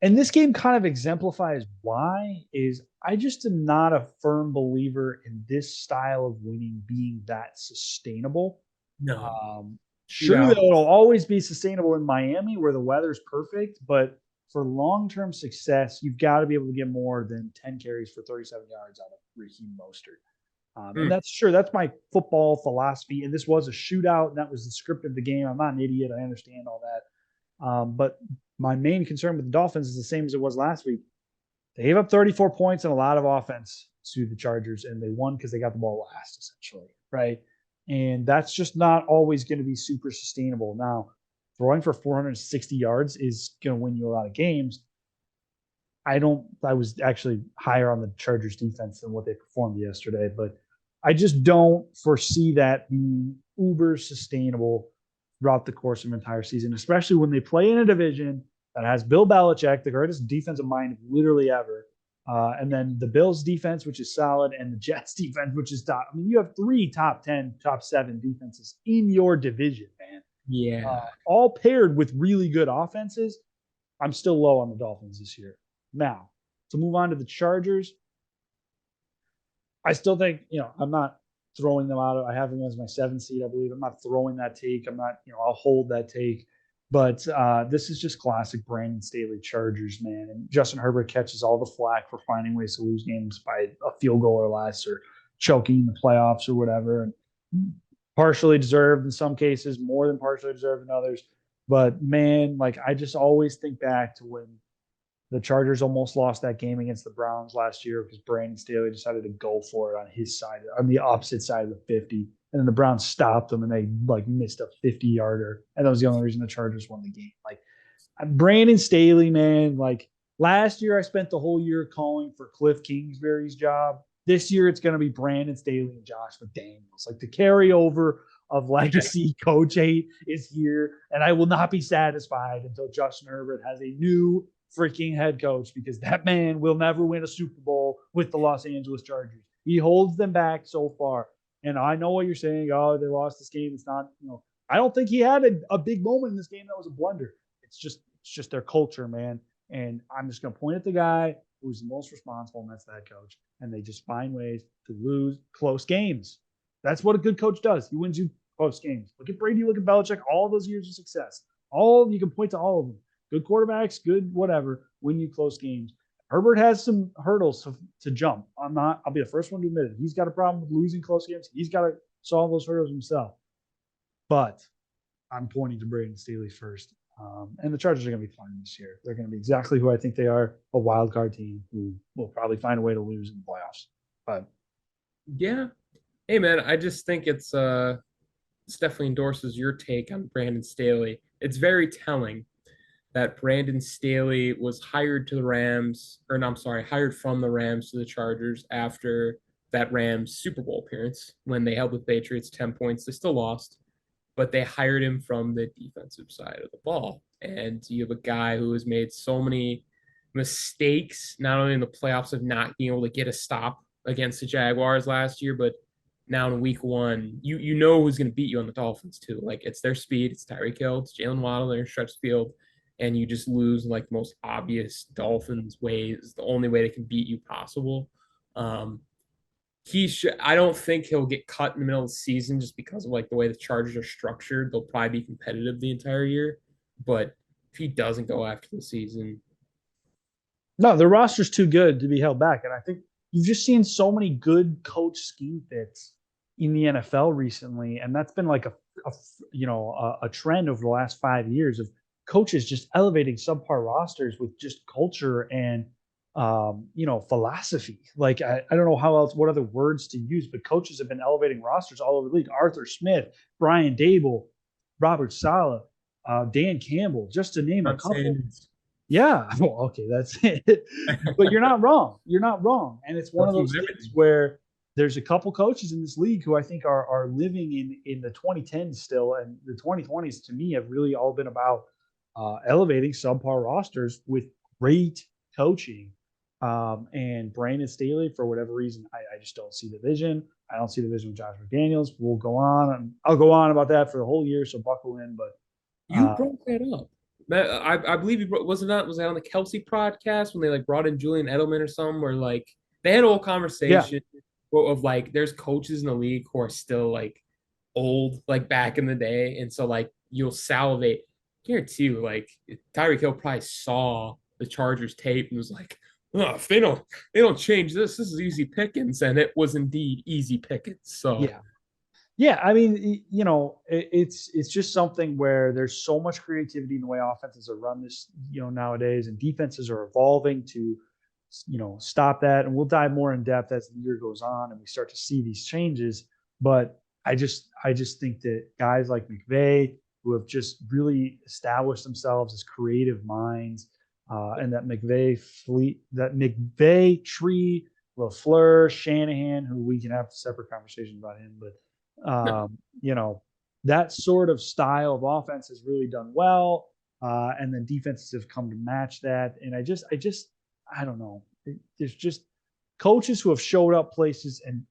and this game kind of exemplifies why is I just am not a firm believer in this style of winning being that sustainable. No, Sure, shootout. it'll always be sustainable in Miami where the weather's perfect, but for long-term success, you've got to be able to get more than 10 carries for 37 yards out of Raheem Mostert. And Mm. that's sure that's my football philosophy. And this was a shootout, and that was the script of the game. I'm not an idiot. I understand all that. But my main concern with the Dolphins is the same as it was last week. They gave up 34 points and a lot of offense to the Chargers, and they won because they got the ball last, essentially, right? And that's just not always going to be super sustainable. Now, throwing for 460 yards is going to win you a lot of games. I was actually higher on the Chargers defense than what they performed yesterday, but I just don't foresee that being uber sustainable throughout the course of an entire season, especially when they play in a division that has Bill Belichick, the greatest defensive mind literally ever. And then the Bills defense, which is solid, and the Jets defense, which is top. I mean, you have three top 10, top seven defenses in your division, man. Yeah. All paired with really good offenses. I'm still low on the Dolphins this year. Now, to move on to the Chargers, I still think, I'm not throwing them out. I have them as my 7th seed, I believe. I'm not throwing that take. I'm not, I'll hold that take. But this is just classic Brandon Staley Chargers, man. And Justin Herbert catches all the flack for finding ways to lose games by a field goal or less, or choking in the playoffs or whatever. And partially deserved in some cases, more than partially deserved in others. But man, like, I just always think back to when the Chargers almost lost that game against the Browns last year because Brandon Staley decided to go for it on his side, on the opposite side of the 50. And then the Browns stopped them and they like missed a 50-yarder. And that was the only reason the Chargers won the game. Like, Brandon Staley, man, like, last year I spent the whole year calling for Cliff Kingsbury's job. This year it's going to be Brandon Staley and Josh McDaniels. Like, the carryover of legacy coach hate is here. And I will not be satisfied until Justin Herbert has a new freaking head coach, because that man will never win a Super Bowl with the Los Angeles Chargers. He holds them back so far. And I know what you're saying. Oh, they lost this game. It's not, I don't think he had a big moment in this game that was a blunder. It's just their culture, man. And I'm just going to point at the guy who's the most responsible, and that's the head coach. And they just find ways to lose close games. That's what a good coach does. He wins you close games. Look at Brady, look at Belichick, all those years of success. You can point to all of them. Good quarterbacks, good whatever, win you close games. Herbert has some hurdles to jump. I'll be the first one to admit it. He's got a problem with losing close games. He's got to solve those hurdles himself. But I'm pointing to Brandon Staley first. And the Chargers are going to be fine this year. They're going to be exactly who I think they are, a wild card team who will probably find a way to lose in the playoffs. But Yeah. Hey man, I just think it's definitely endorses your take on Brandon Staley. It's very telling that Brandon Staley was hired to the Rams, or no, I'm sorry, hired from the Rams to the Chargers after that Rams Super Bowl appearance when they held the Patriots 10 points. They still lost, but they hired him from the defensive side of the ball. And you have a guy who has made so many mistakes, not only in the playoffs of not being able to get a stop against the Jaguars last year, but now in week one, you know who's going to beat you on the Dolphins too. Like, it's their speed, it's Tyreek Hill, it's Jalen Waddle, they're in stretch field, and you just lose like the most obvious Dolphins ways, the only way they can beat you possible. Um, I don't think he'll get cut in the middle of the season just because of like the way the Chargers are structured. They'll probably be competitive the entire year, but if he doesn't go after the season, no, the roster's too good to be held back. And I think you've just seen so many good coach scheme fits in the NFL recently, and that's been like a trend over the last 5 years of coaches just elevating subpar rosters with just culture and philosophy. Like, I don't know what other words to use, but coaches have been elevating rosters all over the league. Arthur Smith, Brian Dable, Robert Saleh, Dan Campbell, just to name a couple. Yeah. Well, okay, that's it. But you're not wrong. You're not wrong. And it's one of those things where there's a couple coaches in this league who I think are living in the 2010s still, and the 2020s to me have really all been about elevating subpar rosters with great coaching. And Brandon Staley, for whatever reason, I just don't see the vision. I don't see the vision with Josh McDaniels. We'll go on, and I'll go on about that for the whole year. So buckle in. But you brought that up. I believe you brought, was that on the Kelsey podcast when they like brought in Julian Edelman or something, where like they had a whole conversation of like there's coaches in the league who are still like old, like back in the day, and so like you'll salivate. Guarantee you, like Tyreek Hill probably saw the Chargers tape and was like, "Oh, if they don't change this is easy pickings," and it was indeed easy pickings. So yeah, I mean, it's just something where there's so much creativity in the way offenses are run this, nowadays, and defenses are evolving to, stop that. And we'll dive more in depth as the year goes on and we start to see these changes. But I just think that guys like McVay, who have just really established themselves as creative minds, and that McVay tree, LaFleur, Shanahan, who we can have a separate conversation about him, but no. that sort of style of offense has really done well. And then defenses have come to match that. And I don't know. There's just coaches who have showed up places and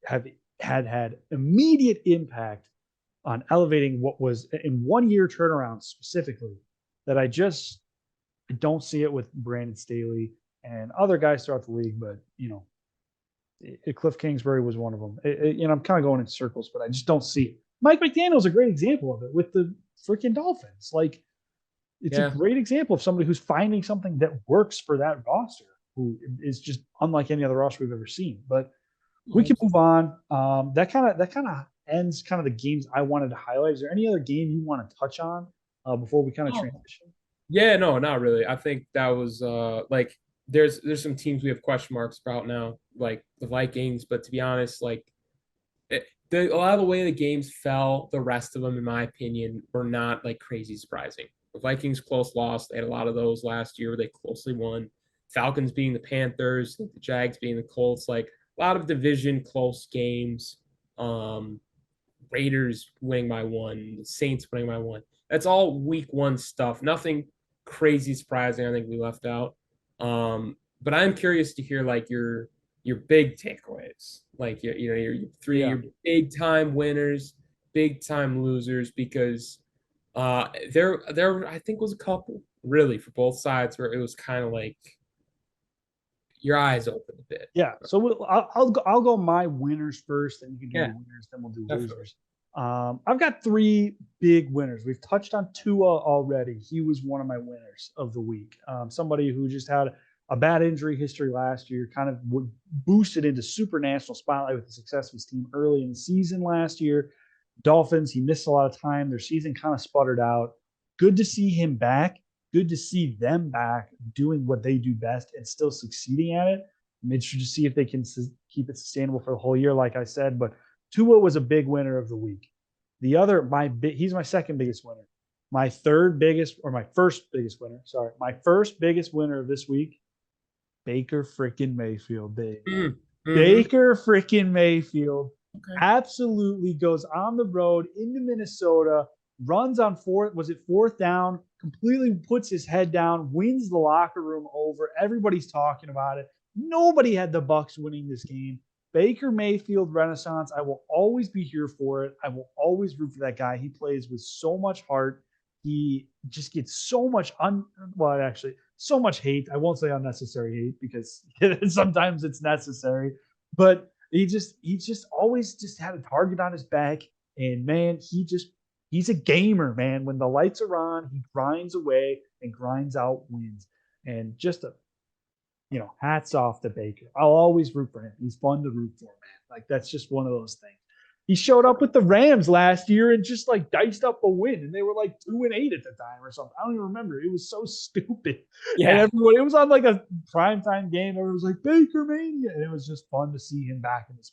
have had immediate impact on elevating what was in 1 year turnaround specifically that I don't see it with Brandon Staley and other guys throughout the league. But Cliff Kingsbury was one of them. I'm kind of going in circles, but I just don't see it. Mike McDaniel's a great example of it with the freaking Dolphins. Like, it's a great example of somebody who's finding something that works for that roster, who is just unlike any other roster we've ever seen. But we can move on. That kind of ends kind of the games I wanted to highlight. Is there any other game you want to touch on before we kind of transition? Yeah, no, not really. I think that was like there's some teams we have question marks about now, like the Vikings. But to be honest, like a lot of the way the games fell, the rest of them, in my opinion, were not like crazy surprising. The Vikings close loss. They had a lot of those last year. They closely won. Falcons being the Panthers, the Jags being the Colts. Like a lot of division close games. Raiders winning by one, the Saints winning by one. That's all week one stuff. Nothing crazy surprising. I think we left out. But I'm curious to hear like your big takeaways, like your three your big time winners, big time losers, because there I think was a couple really for both sides where it was kind of like your eyes open a bit. Yeah. So I'll go my winners first, and you can do the winners, then we'll do losers. I've got three big winners. We've touched on Tua already. He was one of my winners of the week. Somebody who just had a bad injury history last year, kind of boosted into super national spotlight with the success of his team early in the season last year. Dolphins, he missed a lot of time. Their season kind of sputtered out. Good to see him back. Good to see them back doing what they do best and still succeeding at it. I'm interested to see if they can keep it sustainable for the whole year, like I said. But Tua was a big winner of the week. The other, he's my second biggest winner. My third biggest, or my first biggest winner, sorry. My first biggest winner of this week, Baker freaking Mayfield, baby. Mm-hmm. Baker freaking Mayfield absolutely goes on the road into Minnesota, runs on fourth down, completely puts his head down, wins the locker room over. Everybody's talking about it. Nobody had the Bucks winning this game. Baker Mayfield Renaissance. I will always be here for it. I will always root for that guy. He plays with so much heart. He just gets so much so much hate. I won't say unnecessary hate because sometimes it's necessary, but he just always just had a target on his back. And man, he's a gamer, man. When the lights are on, he grinds away and grinds out wins. And just hats off to Baker. I'll always root for him. He's fun to root for, man. Like, that's just one of those things. He showed up with the Rams last year and just like diced up a win, and they were like 2-8 at the time or something. I don't even remember. It was so stupid. Yeah. And everyone, it was on like a primetime game. Everyone was like, Baker Mania. And it was just fun to see him back in this.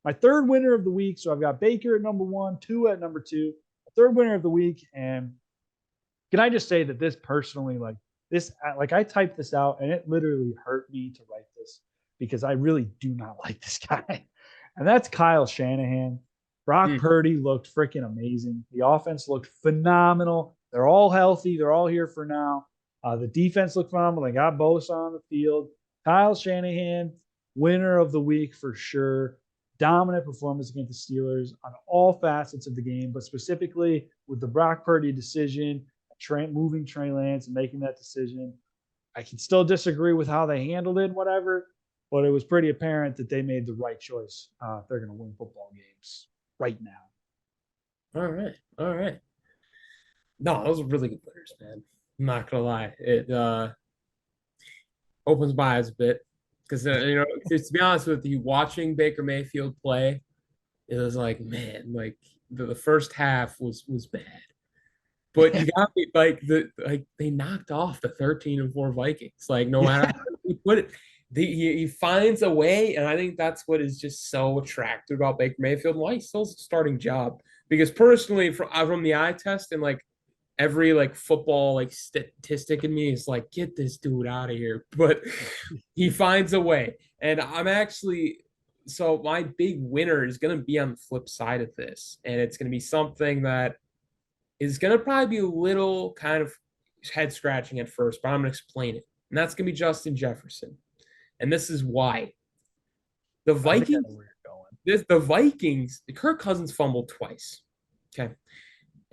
My third winner of the week. So I've got Baker at number one, Tua at number two. Third winner of the week. And can I just say that this personally, I typed this out and it literally hurt me to write this because I really do not like this guy. And that's Kyle Shanahan. Brock Purdy looked freaking amazing. The offense looked phenomenal. They're all healthy. They're all here for now. The defense looked phenomenal. They got Bosa on the field. Kyle Shanahan, winner of the week for sure. Dominant performance against the Steelers on all facets of the game, but specifically with the Brock Purdy decision, moving Trey Lance and making that decision. I can still disagree with how they handled it, whatever, but it was pretty apparent that they made the right choice. They're going to win football games right now. All right. No, those are really good winners, man. I'm not going to lie. It opens my eyes a bit because, to be honest with you, watching Baker Mayfield play, it was like, man, like the first half was bad. But you got me they knocked off the 13-4 Vikings. Like, no matter how you put it, he finds a way, and I think that's what is just so attractive about Baker Mayfield. Why he still has a starting job? Because personally, from the eye test and like every like football like statistic in me is like, get this dude out of here. But he finds a way, and I'm actually So my big winner is going to be on the flip side of this, and it's going to be something that is going to probably be a little kind of head scratching at first, but I'm going to explain it. And that's going to be Justin Jefferson. And this is why. The I think I Vikings, know where you're going. the Vikings, Kirk Cousins fumbled twice. Okay.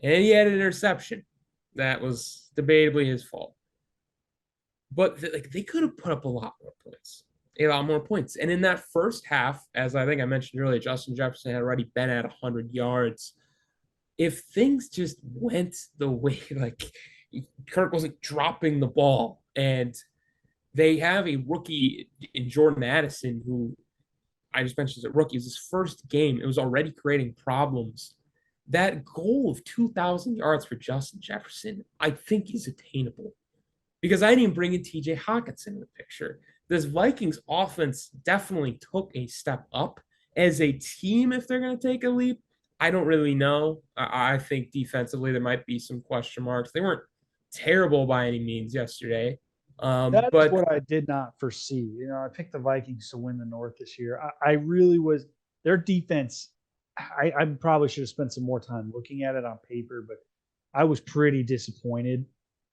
And he had an interception. That was debatably his fault. But like they could have put up a lot more points. And in that first half, as I think I mentioned earlier, Justin Jefferson had already been at 100 yards. If things just went the way, like Kirk wasn't dropping the ball, and they have a rookie in Jordan Addison, who I just mentioned as a rookie, is his first game. It was already creating problems. That goal of 2,000 yards for Justin Jefferson, I think, is attainable because I didn't bring in TJ Hawkinson in the picture. This Vikings offense definitely took a step up as a team. If they're going to take a leap, I don't really know. I think defensively there might be some question marks. They weren't terrible by any means yesterday, That is but what I did not foresee. I picked the Vikings to win the North this year. I really was their defense. I probably should have spent some more time looking at it on paper, but I was pretty disappointed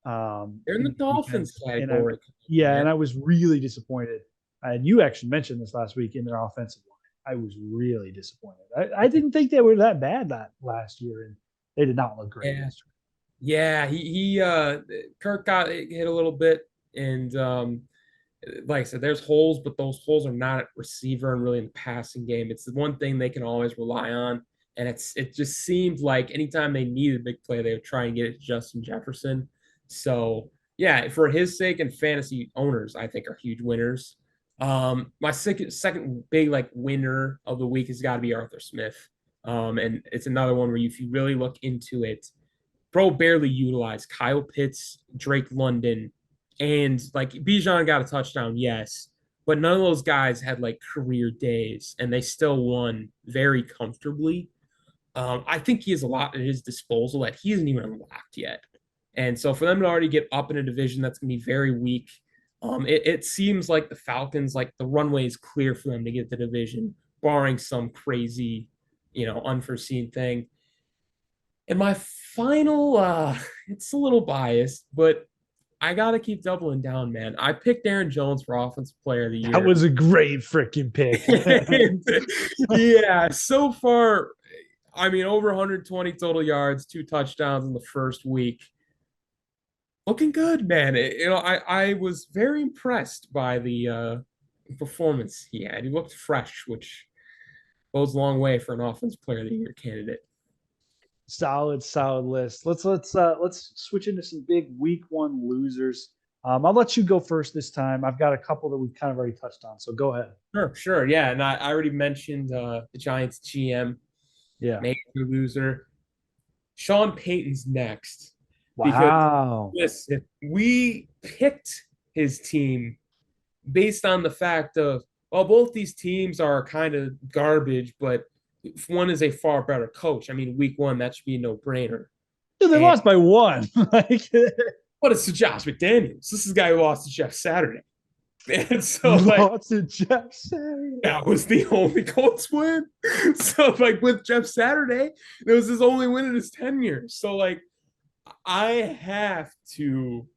they're in in the the Dolphins defense. category, And man. I was really disappointed. And you actually mentioned this last week in their offensive line. I was really disappointed. I didn't think they were that bad that last year, and they did not look great Yeah, yesterday. yeah. Kirk got hit a little bit, and like I said, there's holes, but those holes are not at receiver and really in the passing game. It's the one thing they can always rely on. And it just seemed like anytime they needed a big play, they would try and get it to Justin Jefferson. So yeah, for his sake and fantasy owners, I think are huge winners. My second big like winner of the week has got to be Arthur Smith. And it's another one where if you really look into it, bro barely utilized Kyle Pitts, Drake London, and like Bijan got a touchdown, yes, but none of those guys had like career days, and they still won very comfortably. I think he has a lot at his disposal that he isn't even unlocked yet, and so for them to already get up in a division that's going to be very weak, it seems like the Falcons, like the runway is clear for them to get the division, barring some crazy, unforeseen thing. And my final, it's a little biased, but I gotta keep doubling down, man. I picked Aaron Jones for Offensive Player of the That Year. was a great freaking pick. Yeah, so far, I mean, over 120 total yards, 2 touchdowns in the first week. Looking good, man. I was very impressed by the performance he had. He looked fresh, which goes a long way for an Offensive Player of the Year candidate. Solid list. Let's switch into some big week one losers. I'll let you go first this time. I've got a couple that we've kind of already touched on, so go ahead. Sure, yeah. And I already mentioned the Giants GM, Yeah. major loser. Sean Payton's next because Wow. listen, we picked his team based on the fact of well, both these teams are kind of garbage, but one is a far better coach. I mean, week one that should be a no brainer. Dude, they And lost by one. Like what is to Josh McDaniels? This is the guy who lost to Jeff Saturday, and so like lost to Jeff Saturday. that was the only Colts win. So like with Jeff Saturday, it was his only win in his tenure. So like I have to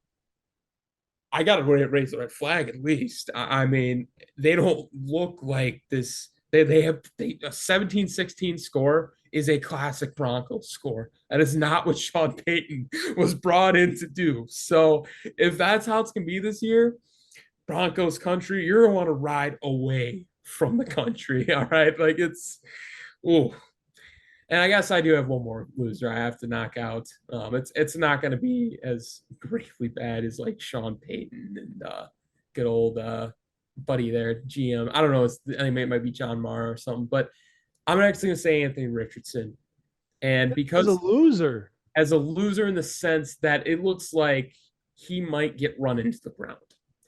I got to raise the red flag at least. I mean, they don't look like this. They have a 17-16 score is a classic Broncos score. That is not what Sean Payton was brought in to do. So if that's how it's going to be this year, Broncos country, you're going to want to ride away from the country. All right. Like oh, and I guess I do have one more loser I have to knock out. It's not going to be as gravely bad as like Sean Payton and good old buddy there, GM. I don't know. I think it might be John Mara or something, but I'm actually going to say Anthony Richardson. And As a because loser. as a loser in the sense that it looks like he might get run into the ground.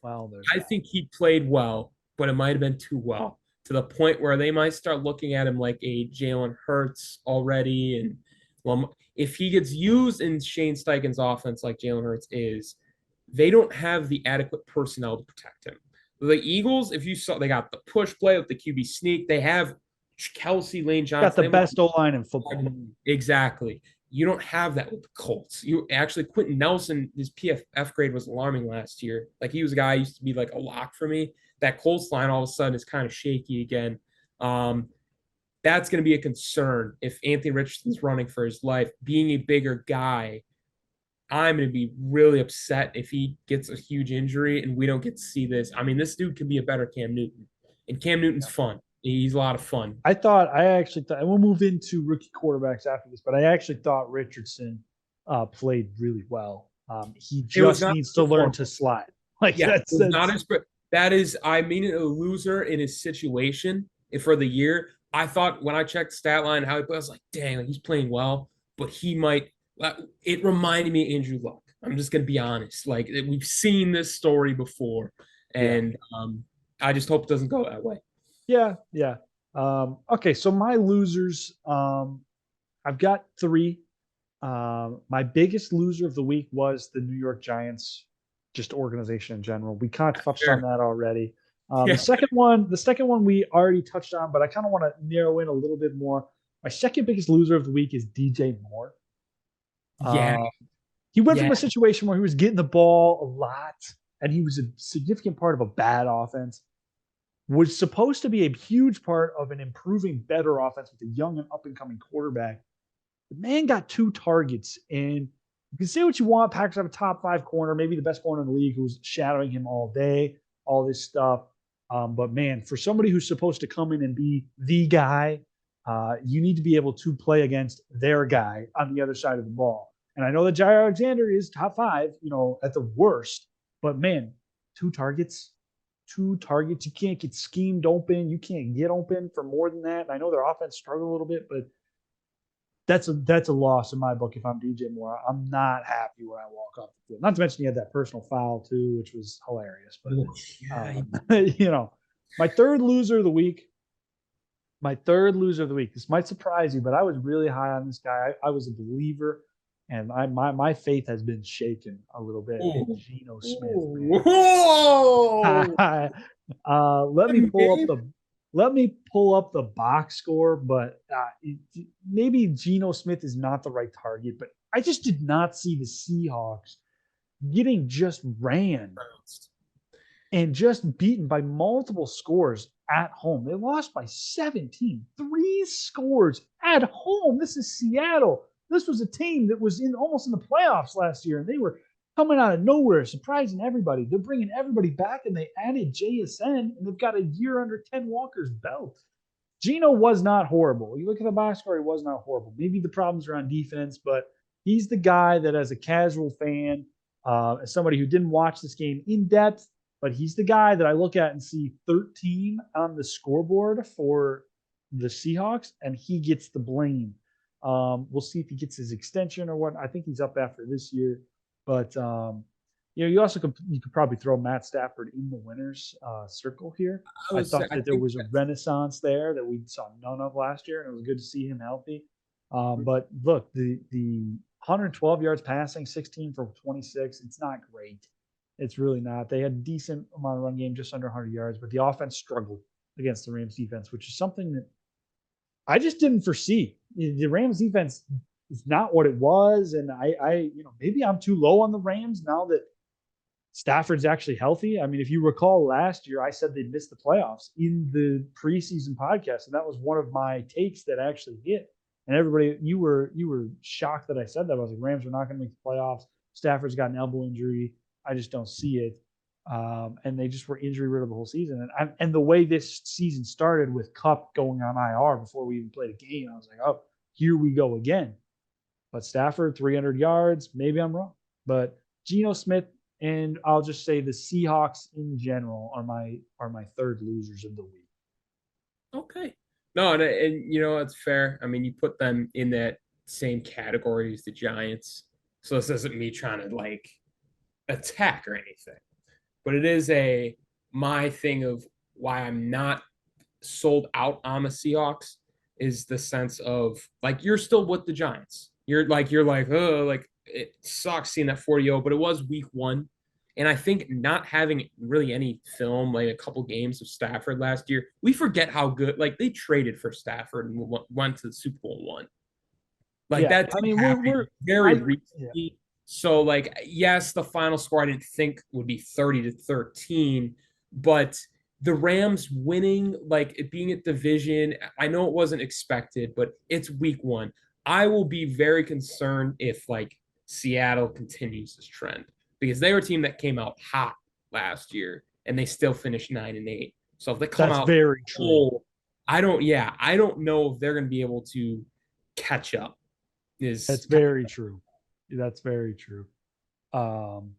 Well, there's I that. think he played well, but it might have been too well to the point where they might start looking at him like a Jalen Hurts already. And well, if he gets used in Shane Steichen's offense like Jalen Hurts is, they don't have the adequate personnel to protect him. The Eagles, if you saw, they got the push play with the QB sneak. They have Kelsey, Lane Got Johnson. the They have best O line in football. exactly. You don't have that with the Colts. You actually Quentin Nelson, his PFF grade was alarming last year. Like he was a guy who used to be like a lock for me. That Colts line all of a sudden is kind of shaky again. Um, that's going to be a concern if Anthony Richardson's running for his life. Being a bigger guy, I'm going to be really upset if he gets a huge injury and we don't get to see this. I mean, this dude could be a better Cam Newton, and Cam Newton's fun. He's a lot of fun. I actually thought, and we'll move into rookie quarterbacks after this, but I actually thought Richardson played really well. He just needs to learn to slide. Like Yeah, that's not his. That is, I mean, a loser in his situation for the year. I thought when I checked stat line how he played, I was like, dang, like he's playing well, but he might. It reminded me of Andrew Luck. I'm just gonna be honest. Like we've seen this story before, and I just hope it doesn't go that way. Yeah, yeah. Okay, so my losers, I've got three. My biggest loser of the week was the New York Giants, just organization in general. We kind of touched on that already. Yeah. The second one we already touched on, but I kind of want to narrow in a little bit more. My second biggest loser of the week is DJ Moore. Yeah. He went from a situation where he was getting the ball a lot and he was a significant part of a bad offense, was supposed to be a huge part of an improving better offense with a young and up and coming quarterback. The man got 2 targets, and you can say what you want. Packers have a top 5 corner, maybe the best corner in the league, who's shadowing him all day, all this stuff. But man, for somebody who's supposed to come in and be the guy, you need to be able to play against their guy on the other side of the ball. And I know that Jair Alexander is top 5, at the worst. But man, 2 targets. You can't get schemed open. You can't get open for more than that. And I know their offense struggled a little bit, but that's a loss in my book. If I'm DJ Moore, I'm not happy when I walk off the field. Not to mention he had that personal foul too, which was hilarious. But my third loser of the week. This might surprise you, but I was really high on this guy. I was a believer, and my faith has been shaken a little bit. In Geno Smith. Let me pull up the box score, but maybe Geno Smith is not the right target. But I just did not see the Seahawks getting just ran and just beaten by multiple scores at home. They lost by 17, 3 scores at home. This is Seattle. This was a team that was almost in the playoffs last year, and they were coming out of nowhere, surprising everybody. They're bringing everybody back, and they added JSN, and they've got a year under Ken Walker's belt. Geno was not horrible. You look at the box score, he was not horrible. Maybe the problems are on defense, but he's the guy that, as a casual fan, as somebody who didn't watch this game in depth, but he's the guy that I look at and see 13 on the scoreboard for the Seahawks, and he gets the blame. We'll see if he gets his extension or what. I think he's up after this year. But you also could probably throw Matt Stafford in the winners circle here. I thought that there was a renaissance there that we saw none of last year, and it was good to see him healthy. But look, the 112 yards passing, 16 for 26. It's not great. It's really not. They had a decent amount of run game, just under 100 yards, but the offense struggled against the Rams defense, which is something that I just didn't foresee. The Rams defense is not what it was, and I maybe I'm too low on the Rams now that Stafford's actually healthy. I mean, if you recall last year, I said they'd miss the playoffs in the preseason podcast, and that was one of my takes that actually hit. And everybody, you were shocked that I said that. I was like, Rams are not going to make the playoffs. Stafford's got an elbow injury. I just don't see it. And they just were injury riddled the whole season. And the way this season started with Kupp going on IR before we even played a game, I was like, oh, here we go again. But Stafford, 300 yards. Maybe I'm wrong. But Geno Smith, and I'll just say the Seahawks in general are my third losers of the week. Okay. No, and it's fair. I mean, you put them in that same category as the Giants. So this isn't me trying to like attack or anything. But it is my thing of why I'm not sold out on the Seahawks is the sense of like you're still with the Giants. You're like, oh, like it sucks seeing that 40-0, but it was week 1. And I think not having really any film, like a couple games of Stafford last year, we forget how good, like they traded for Stafford and went to the Super Bowl and won. Like Yeah, that I did mean, happen I very yeah, recently. So like yes, the final score I didn't think would be 30-13, but the Rams winning, like it being a division, I know it wasn't expected, but it's week one. I will be very concerned if like Seattle continues this trend because they were a team that came out hot last year and they still finished 9-8. So if they come that's out very true. whole, I don't know if they're going to be able to catch up is That's very true. That's very true. Um,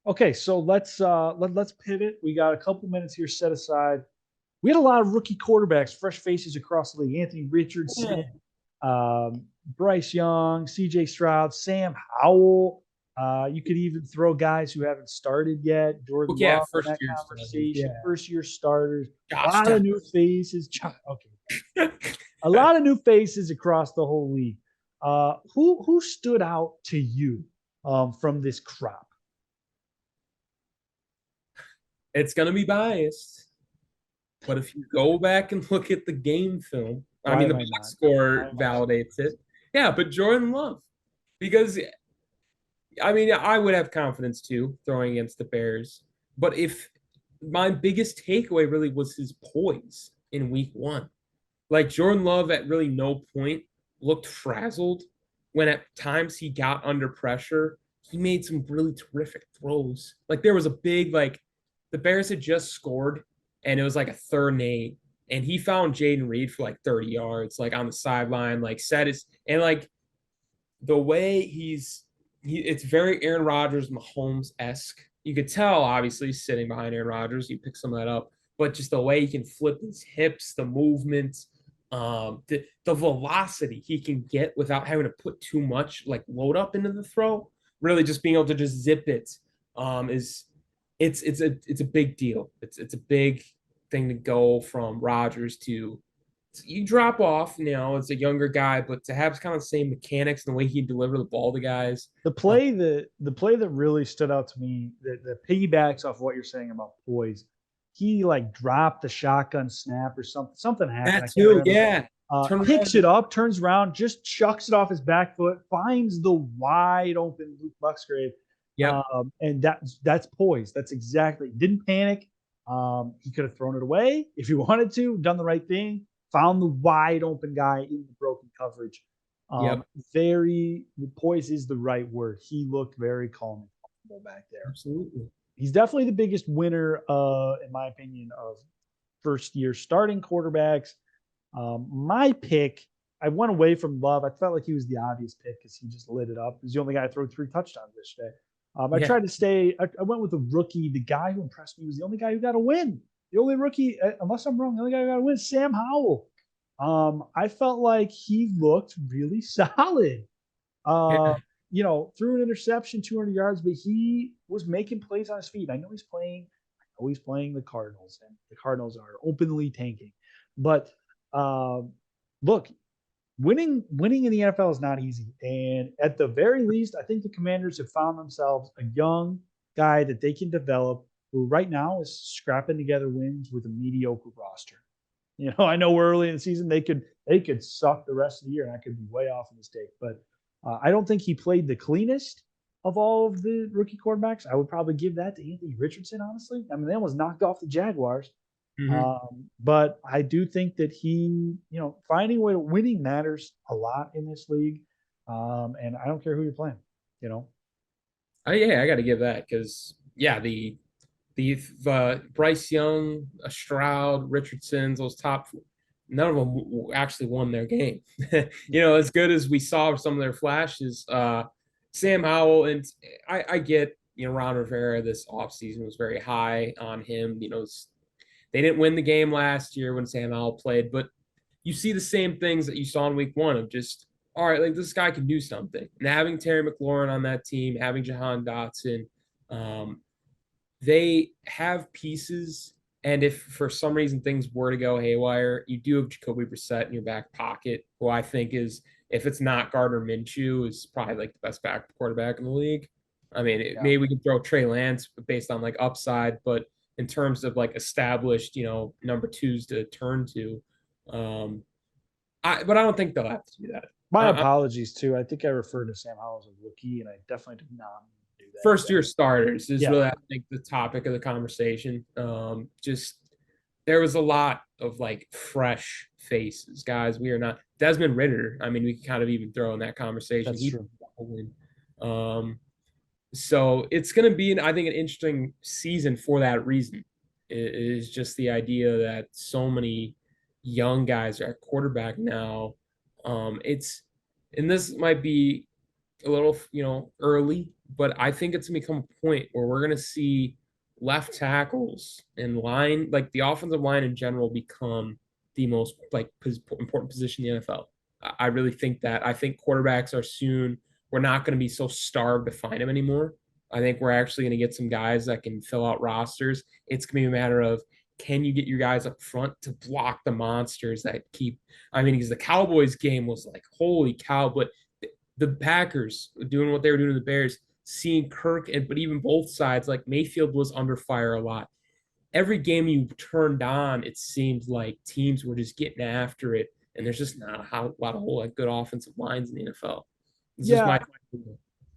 okay, so let's pivot. We got a couple minutes here set aside. We had a lot of rookie quarterbacks, fresh faces across the league. Anthony Richardson, um, Bryce Young, C.J. Stroud, Sam Howell. You could even throw guys who haven't started yet. Jordan yeah, Love in first that year starters. Yeah. conversation. First year starters. A Josh lot of Down. new faces. Okay, a lot of new faces across the whole league. Who stood out to you from this crop? It's gonna be biased, but if you go back and look at the game film, I Why mean the am I box not? Why score am I not? validates it. Yeah, but Jordan Love, because I mean I would have confidence too throwing against the Bears, but if my biggest takeaway really was his poise in week one. Like Jordan Love at really no point looked frazzled when at times he got under pressure. He made some really terrific throws. Like there was a big like the Bears had just scored and it was like a 3rd and 8 and he found Jaden Reed for like 30 yards like on the sideline like set his and like the way it's very Aaron Rodgers, Mahomes-esque. You could tell, obviously, sitting behind Aaron Rodgers, you pick some of that up, but just the way he can flip his hips, the movement, the velocity he can get without having to put too much like load up into the throw, really just being able to just zip it, is it's a big deal. It's a big thing to go from Rodgers to you drop off, as a younger guy, but to have kind of the same mechanics and the way he delivered the ball to guys. The play that really stood out to me that piggybacks off what you're saying about poise. He like dropped the shotgun snap or something. Something happened. That I can't too, remember. yeah. Turn Picks around. it up, turns around, just chucks it off his back foot, finds the wide open Luke Musgrave, Yep. and that's poise. That's exactly. Didn't panic. He could have thrown it away if he wanted to, done the right thing, found the wide open guy in the broken coverage. Yep. Very poise is the right word. He looked very calm and comfortable back there. Absolutely. He's definitely the biggest winner, in my opinion, of first year starting quarterbacks. My pick, I went away from Love. I felt like he was the obvious pick because he just lit it up. He's the only guy to throw 3 touchdowns this day. I Yeah. tried to stay. I went with a rookie. The guy who impressed me was the only guy who got a win. The only rookie, unless I'm wrong, the only guy who got a win, Sam Howell. I felt like he looked really solid. Uh, Yeah. Threw an interception, 200 yards, but he was making plays on his feet. I know he's playing. I know he's playing the Cardinals, and the Cardinals are openly tanking. But look, winning in the NFL is not easy, and at the very least, I think the Commanders have found themselves a young guy that they can develop, who right now is scrapping together wins with a mediocre roster. I know we're early in the season; they could suck the rest of the year, and I could be way off a mistake. But I don't think he played the cleanest of all of the rookie quarterbacks. I would probably give that to Anthony Richardson. Honestly, I mean they almost knocked off the Jaguars. Mm-hmm. But I do think that finding a way to winning matters a lot in this league. And I don't care who you're playing, you know. Yeah, I got to give that because yeah, the Bryce Young, Stroud, Richardson's those top, none of them actually won their game. As good as we saw some of their flashes, Sam Howell and I get Ron Rivera this offseason was very high on him. They didn't win the game last year when Sam Howell played, but you see the same things that you saw in week one of just, all right, like this guy can do something. And having Terry McLaurin on that team, having Jahan Dotson, um, they have pieces. And if for some reason things were to go haywire, you do have Jacoby Brissett in your back pocket, who I think is, if it's not Gardner Minshew, is probably like the best back quarterback in the league. I mean, Yeah, maybe we can throw Trey Lance based on like upside, but in terms of like established, number twos to turn to, um, but I don't think they'll have to do that. my I, apologies too. I think I referred to Sam Howell as a rookie, and I definitely did not do that. First year starters is Yeah, really, I think, the topic of the conversation. Just there was a lot of like fresh faces, guys. We are not Desmond Ritter. I mean, we can kind of even throw in that conversation. that's He, true. um, so it's going to be, I think, an interesting season for that reason. It is just the idea that so many young guys are at quarterback now. It's and this might be a little, early, but I think it's gonna become a point where we're gonna see left tackles and line, like the offensive line in general, become the most like important position in the NFL. I really think that. I think quarterbacks are soon. We're not going to be so starved to find them anymore. I think we're actually going to get some guys that can fill out rosters. It's going to be a matter of can you get your guys up front to block the monsters that keep. I mean, because the Cowboys game was like, holy cow, but the Packers doing what they were doing to the Bears, seeing Kirk and but even both sides, like Mayfield was under fire a lot. Every game you turned on, it seemed like teams were just getting after it, and there's just not a lot of whole like good offensive lines in the NFL. It's just Yeah, my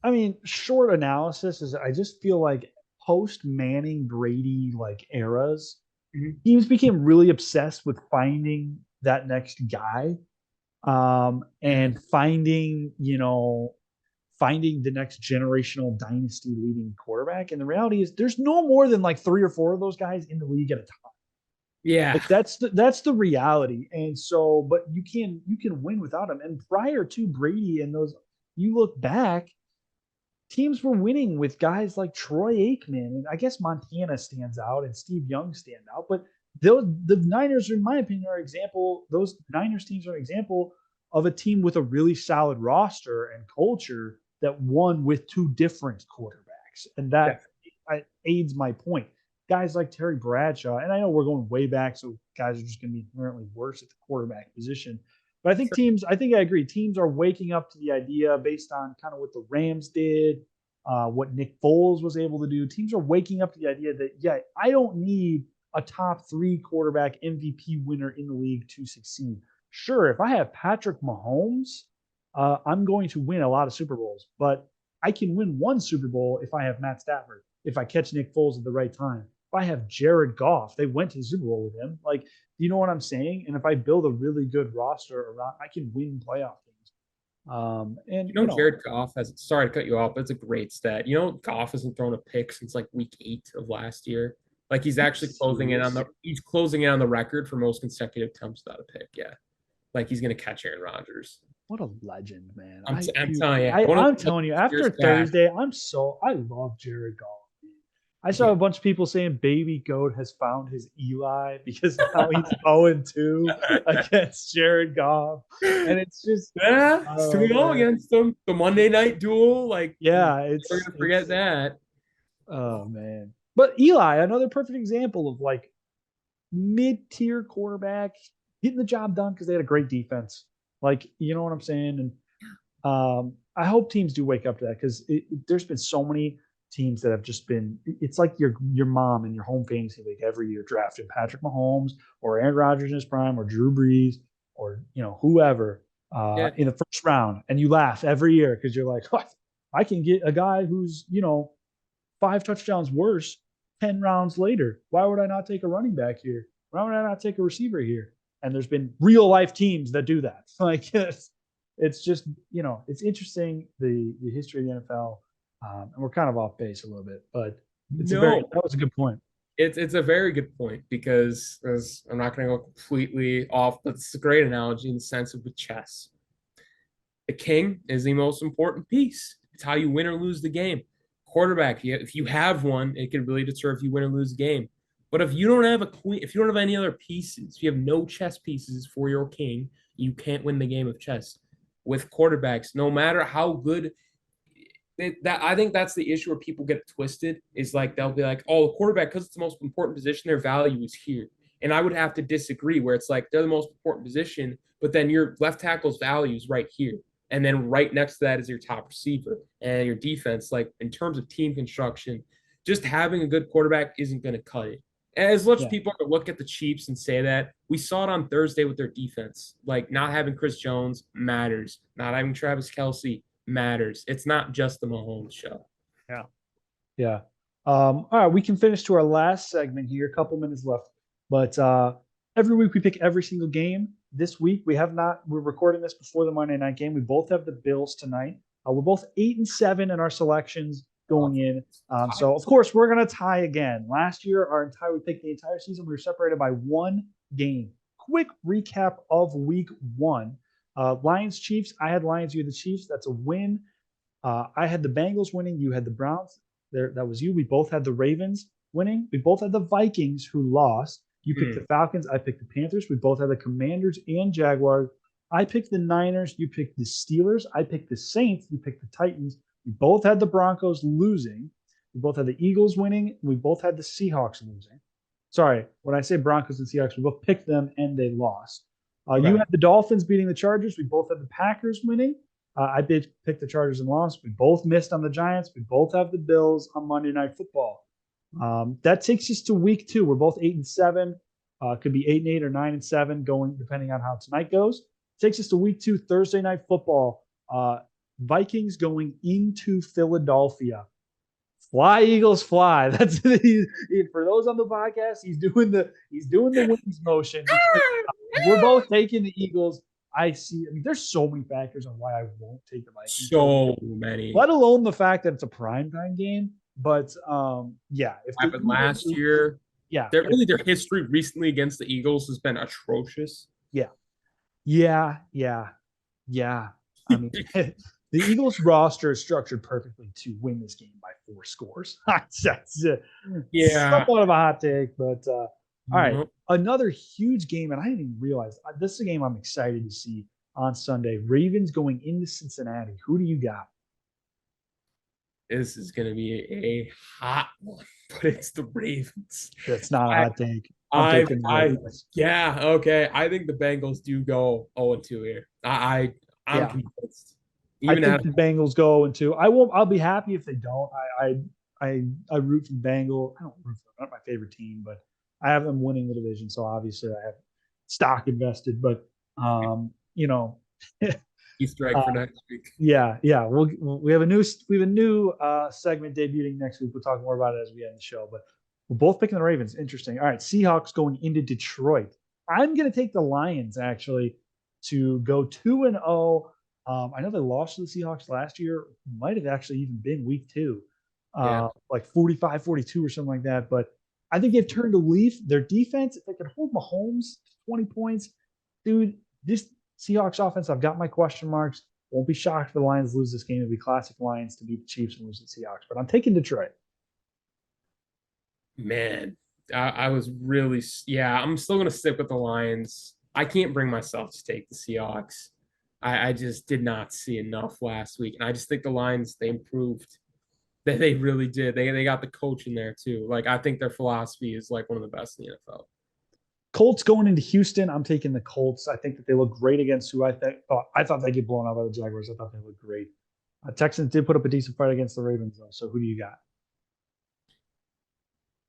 I mean, short analysis is I just feel like post Manning Brady like eras, Mhm. teams became really obsessed with finding that next guy, and finding the next generational dynasty leading quarterback. And the reality is, there's no more than like three or four of those guys in the league at a time. Yeah, Like that's the reality. And so, but you can win without him. And prior to Brady and those, you look back, teams were winning with guys like Troy Aikman, and I guess Montana stands out and Steve Young stand out. But the Niners, in my opinion, are an example. Those Niners teams are an example of a team with a really solid roster and culture that won with two different quarterbacks, and that definitely. aids my point. Guys like Terry Bradshaw, and I know we're going way back, so guys are just going to be inherently worse at the quarterback position. But I think I agree. Teams are waking up to the idea based on kind of what the Rams did, what Nick Foles was able to do. Teams are waking up to the idea that, yeah, I don't need a top three quarterback MVP winner in the league to succeed. Sure, if I have Patrick Mahomes, I'm going to win a lot of Super Bowls, but I can win one Super Bowl if I have Matt Stafford, if I catch Nick Foles at the right time. If I have Jared Goff, they went to the Super Bowl with him. Like, you know what I'm saying? And if I build a really good roster around, I can win playoff games. And Jared Goff has. Sorry to cut you off, but it's a great stat. Goff hasn't thrown a pick since like week 8 of last year. Like he's actually closing in on serious? the record for most consecutive attempts without a pick. Yeah, like he's gonna catch Aaron Rodgers. What a legend, man! I'm telling you, one of I'm the telling you. years After back. Thursday, I love Jared Goff. I saw Yeah, a bunch of people saying Baby Goat has found his Eli because now he's 0-2 against Jared Goff, and it's just, yeah, it's oh 2-0 man, against them. The Monday night duel, like yeah, we're gonna forget that. oh man. But Eli, another perfect example of like mid-tier quarterback getting the job done because they had a great defense. Like, you know what I'm saying? And I hope teams do wake up to that because there's been so many teams that have just been. It's like your mom in your home fantasy league every year drafted Patrick Mahomes or Aaron Rodgers in his prime or Drew Brees or whoever Yeah, in the first round, and you laugh every year because you're like, oh, I can get a guy who's 5 touchdowns worse 10 rounds later. Why would I not take a running back here? Why would I not take a receiver here? And there's been real life teams that do that. Like it's just it's interesting the history of the NFL, and we're kind of off base a little bit, but no, that was a good point. it's a very good point because as I'm not going to go completely off, but it's a great analogy in the sense of with chess. The king is the most important piece. It's how you win or lose the game. Quarterback, if you have one, it can really deter if you win or lose the game. But if you don't have a queen, if you don't have any other pieces, if you have no chess pieces for your king, you can't win the game of chess. With quarterbacks, no matter how good that I think that's the issue where people get twisted is like they'll be like, oh, the quarterback, because it's the most important position, their value is here. And I would have to disagree where it's like they're the most important position, but then your left tackle's value is right here. And then right next to that is your top receiver and your defense. Like in terms of team construction, just having a good quarterback isn't going to cut it. As much as Yeah. people are to look at the Chiefs and say that, we saw it on Thursday with their defense. Like not having Chris Jones matters, not having Travis Kelce matters. It's not just the Mahomes show. Yeah. Yeah. All right, we can finish to our last segment here. A couple minutes left, but every week we pick every single game. This week we have not. We're recording this before the Monday night game. We both have the Bills tonight. We're both 8-7 in our selections going in. So of course we're gonna tie again. Last year, we picked the entire season. We were separated by one game. Quick recap of week one. Lions Chiefs. I had Lions. You had the Chiefs. That's a win. I had the Bengals winning. You had the Browns. That was you. We both had the Ravens winning. We both had the Vikings who lost. You picked the Falcons. I picked the Panthers. We both had the Commanders and Jaguars. I picked the Niners. You picked the Steelers. I picked the Saints. You picked the Titans. We both had the Broncos losing. We both had the Eagles winning. We both had the Seahawks losing. Sorry, when I say Broncos and Seahawks, we both picked them and they lost. You had the Dolphins beating the Chargers. We both had the Packers winning. I picked the Chargers and lost. We both missed on the Giants. We both have the Bills on Monday Night Football. That takes us to week two. We're both 8-7. Could be 8-8 or 9-7, going depending on how tonight goes. Takes us to week two, Thursday Night Football. Vikings going into Philadelphia. Fly Eagles fly. That's for those on the podcast. He's doing the wings motion. We're both taking the Eagles. I mean, there's so many factors on why I won't take the Vikings. So many. Let alone the fact that it's a primetime game. But yeah, if happened last year, yeah, their history recently against the Eagles has been atrocious. Yeah. I mean, the Eagles roster is structured perfectly to win this game by 4 scores. That's somewhat of a hot take, but all right. Another huge game, and I didn't even realize this is a game I'm excited to see on Sunday. Ravens going into Cincinnati. Who do you got? This is going to be a hot one, but it's the Ravens. That's not a hot take. Yeah, okay. I think the Bengals do go 0-2 here. I'm convinced. I think the Bengals go 0-2. I'll be happy if they don't. I root for the Bengals. I don't root for them. Not my favorite team, but I have them winning the division, so obviously I have stock invested. But you know, Easter egg for next week. Yeah. We have a new segment debuting next week. We'll talk more about it as we end the show. But we're both picking the Ravens. Interesting. All right, Seahawks going into Detroit. I'm going to take the Lions actually to go 2-0. I know they lost to the Seahawks last year. Might have actually even been week 2, like 45-42 or something like that. But I think they've turned a leaf. Their defense, if they could hold Mahomes to 20 points, dude, this Seahawks offense, I've got my question marks. Won't be shocked if the Lions lose this game. It'll be classic Lions to beat the Chiefs and lose the Seahawks. But I'm taking Detroit. Man, I was really, I'm still going to stick with the Lions. I can't bring myself to take the Seahawks. I just did not see enough last week. And I just think the Lions, they improved. They really did. They got the coach in there too. Like, I think their philosophy is like one of the best in the NFL. Colts going into Houston. I'm taking the Colts. I think that they look great against who I thought they'd get blown out by the Jaguars. I thought they looked great. Texans did put up a decent fight against the Ravens, though. So who do you got?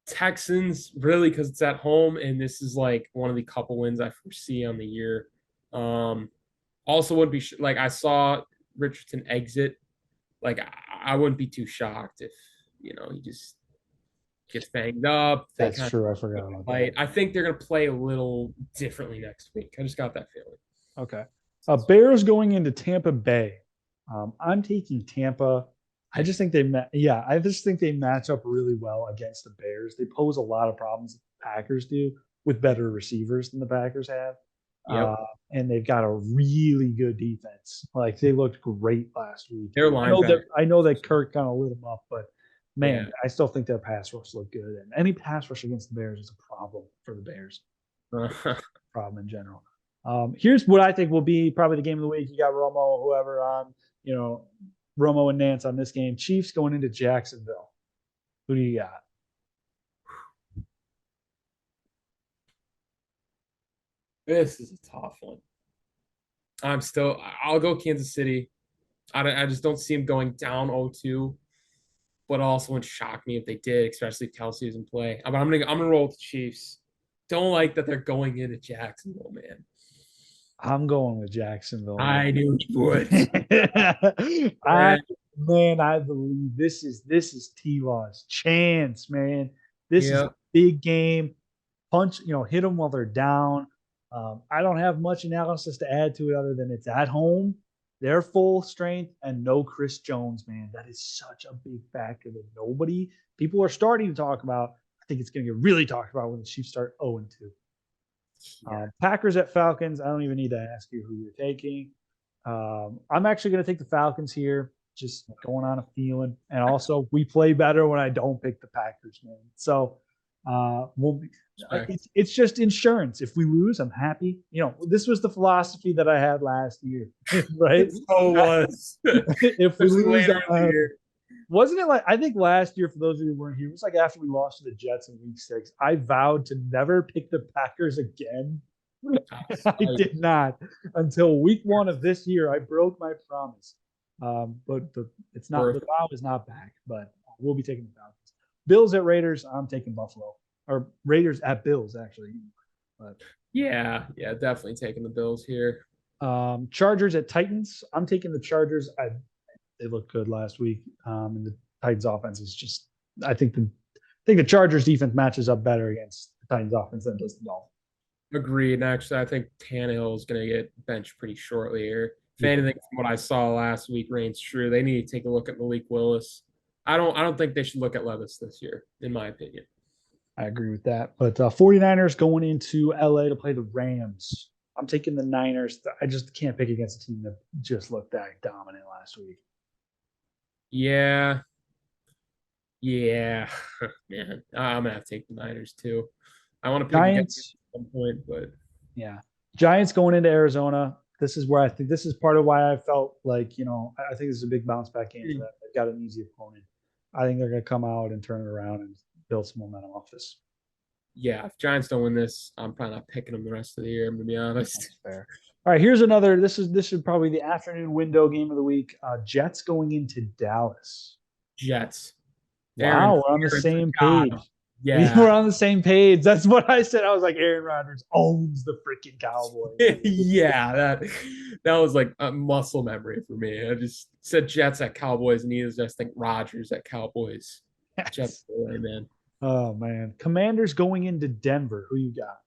Texans, really, because it's at home, and this is like one of the couple wins I foresee on the year. Also, would be like I saw Richardson exit. Like I wouldn't be too shocked if he just gets banged up. That's true. I forgot about that. I think they're gonna play a little differently next week. I just got that feeling. Okay. Bears going into Tampa Bay. I'm taking Tampa. I just think they match up really well against the Bears. They pose a lot of problems that the Packers do with better receivers than the Packers have. Yep. And they've got a really good defense. Like they looked great last week. I know that Kirk kind of lit them up, but man, I still think their pass rush looked good. And any pass rush against the Bears is a problem for the Bears. Problem in general. Here's what I think will be probably the game of the week. You got Romo, whoever on, Romo and Nance on this game. Chiefs going into Jacksonville. Who do you got? This is a tough one. I'll go Kansas City. I just don't see him going down 0-2, but also wouldn't shock me if they did, especially if Kelsey isn't play. But I'm gonna roll with the Chiefs. Don't like that they're going into Jacksonville, man. I'm going with Jacksonville, man. I knew he would. I Yeah. man, I believe this is T-Law's chance, man. This is a Yeah. big game. Punch, hit them while they're down. I don't have much analysis to add to it other than it's at home. They're full strength and no Chris Jones, man. That is such a big factor that people are starting to talk about. I think it's going to get really talked about when the Chiefs start 0-2. Yeah. Packers at Falcons. I don't even need to ask you who you're taking. I'm actually going to take the Falcons here, just going on a feeling. And also, we play better when I don't pick the Packers, man. So we'll be, it's just insurance. If we lose, I'm happy. This was the philosophy that I had last year, right? It so was. If we Especially lose, later in the year. wasn't it like I think last year for those of you who weren't here, it was like after we lost to the Jets in Week 6. I vowed to never pick the Packers again. I did not until Week 1 of this year. I broke my promise. But it's not the vow is not back. But we'll be taking the Falcons. Bills at Raiders. I'm taking Buffalo or Raiders at Bills actually. But Yeah, definitely taking the Bills here. Chargers at Titans. I'm taking the Chargers. They looked good last week. And the Titans offense is just I think the Chargers defense matches up better against the Titans offense than does the Dolphins. Agreed. And actually, I think Tannehill is going to get benched pretty shortly here. If anything from what I saw last week reigns true, they need to take a look at Malik Willis. I don't think they should look at Levis this year, in my opinion. I agree with that. But 49ers going into LA to play the Rams. I'm taking the Niners. I just can't pick against a team that just looked that dominant last week. Yeah. Yeah. Man, I'm going to have to take the Niners too. I want to pick against at some point, but. Yeah. Giants going into Arizona. This is where I think this is part of why I felt like, I think this is a big bounce back game for them. They've got an easy opponent. I think they're going to come out and turn it around and build some momentum off this. Yeah, if Giants don't win this, I'm probably not picking them the rest of the year. I'm gonna be honest. That's fair. All right, here's another. This is probably the afternoon window game of the week. Jets going into Dallas. Jets. Wow, we're on the same page. Yeah, we're on the same page. That's what I said. I was like, Aaron Rodgers owns the freaking Cowboys. Yeah, that was like a muscle memory for me. I just said Jets at Cowboys, and he was just think Rodgers at Cowboys. Yes. Jets away, man. Oh man, Commanders going into Denver. Who you got?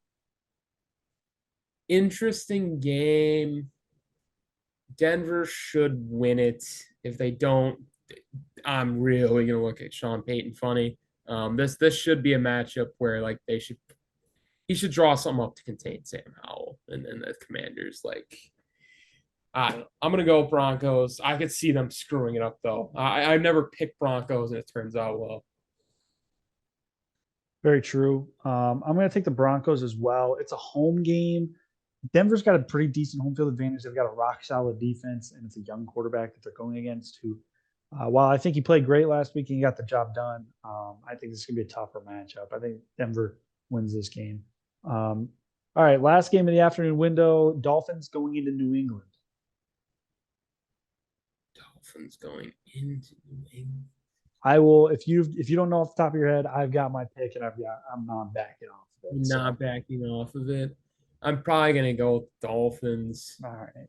Interesting game. Denver should win it. If they don't, I'm really gonna look at Sean Payton funny. This should be a matchup where like he should draw something up to contain Sam Howell and then the Commanders. Like, I'm gonna go Broncos. I could see them screwing it up though. I never picked Broncos and it turns out well. Very true. I'm going to take the Broncos as well. It's a home game. Denver's got a pretty decent home field advantage. They've got a rock solid defense, and it's a young quarterback that they're going against. Who, while I think he played great last week and he got the job done, I think this is going to be a tougher matchup. I think Denver wins this game. All right, last game of the afternoon window: Dolphins going into New England. Dolphins going into New England. I will if you don't know off the top of your head, I've got my pick and I'm not backing off of it. Not backing off of it. I'm probably gonna go with Dolphins. All right.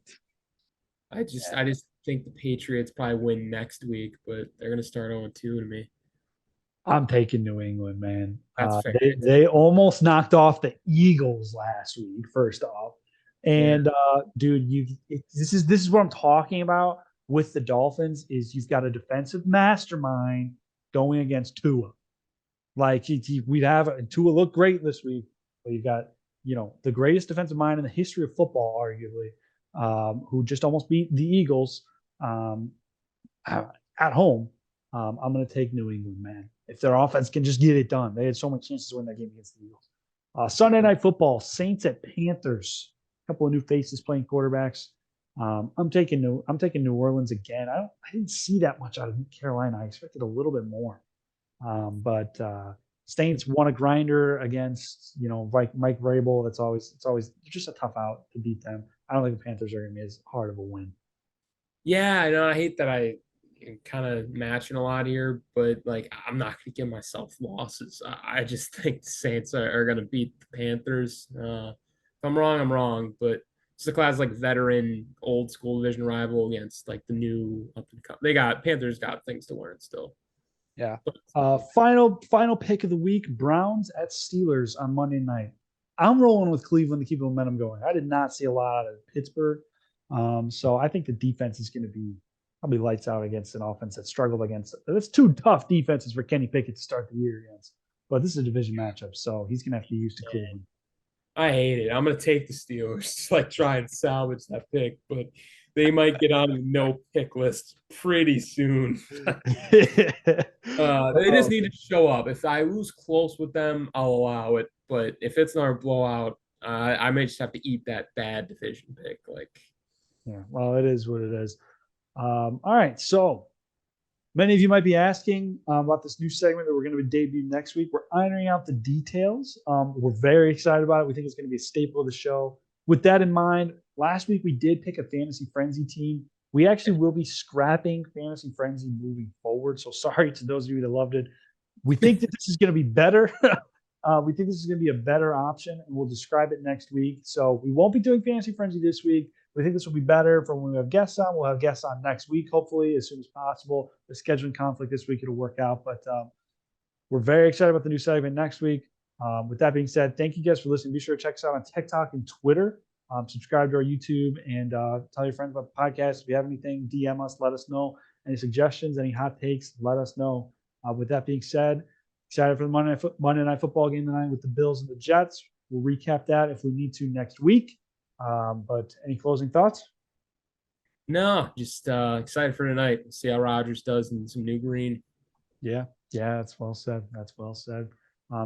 I just think the Patriots probably win next week, but they're gonna start 0-2 to me. I'm taking New England, man. That's fair. They almost knocked off the Eagles last week, first off. And dude, this is what I'm talking about with the Dolphins is you've got a defensive mastermind going against Tua. Like we'd have Tua look great this week, but you've got the greatest defensive mind in the history of football, arguably, who just almost beat the Eagles at home. I'm going to take New England, man. If their offense can just get it done, they had so many chances to win that game against the Eagles. Sunday Night Football: Saints at Panthers. A couple of new faces playing quarterbacks. I'm taking New Orleans again. I didn't see that much out of Carolina. I expected a little bit more. But Saints won a grinder against, Mike Vrabel. It's always just a tough out to beat them. I don't think the Panthers are going to be as hard of a win. Yeah, I know. I hate that I kind of matching a lot here, but like I'm not going to give myself losses. I just think the Saints are going to beat the Panthers. If I'm wrong, I'm wrong. But it's the class like veteran, old school division rival against like the new up and come. Panthers got things to learn still. Yeah. Final pick of the week: Browns at Steelers on Monday night. I'm rolling with Cleveland to keep the momentum going. I did not see a lot out of Pittsburgh, so I think the defense is going to be probably lights out against an offense that struggled against. That's two tough defenses for Kenny Pickett to start the year against. But this is a division matchup, so he's going to have to be used to Cleveland. I hate it. I'm going to take the Steelers, just like try and salvage that pick, but they might get on the no pick list pretty soon. They just need to show up. If I lose close with them, I'll allow it. But if it's not a blowout, I may just have to eat that bad division pick. Yeah, well, it is what it is. All right, so many of you might be asking about this new segment that we're going to debut next week. We're ironing out the details. We're very excited about it. We think it's going to be a staple of the show. With that in mind, last week we did pick a Fantasy Frenzy team. We actually will be scrapping Fantasy Frenzy moving forward. So sorry to those of you that loved it. We think that this is going to be better. We think this is going to be a better option, and we'll describe it next week. So we won't be doing Fantasy Frenzy this week. We think this will be better for when we have guests on. We'll have guests on next week, hopefully, as soon as possible. The scheduling conflict this week, it'll work out. But we're very excited about the new segment next week. With that being said, thank you guys for listening. Be sure to check us out on TikTok and Twitter. Subscribe to our YouTube and tell your friends about the podcast. If you have anything, DM us, let us know. Any suggestions, any hot takes, let us know. With that being said, excited for the Monday Night Football game tonight with the Bills and the Jets. We'll recap that if we need to next week. But any closing thoughts? No, just excited for tonight. We'll see how Rodgers does in some new green. Yeah, that's well said. That's well said.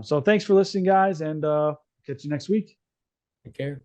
So thanks for listening, guys, and catch you next week. Take care.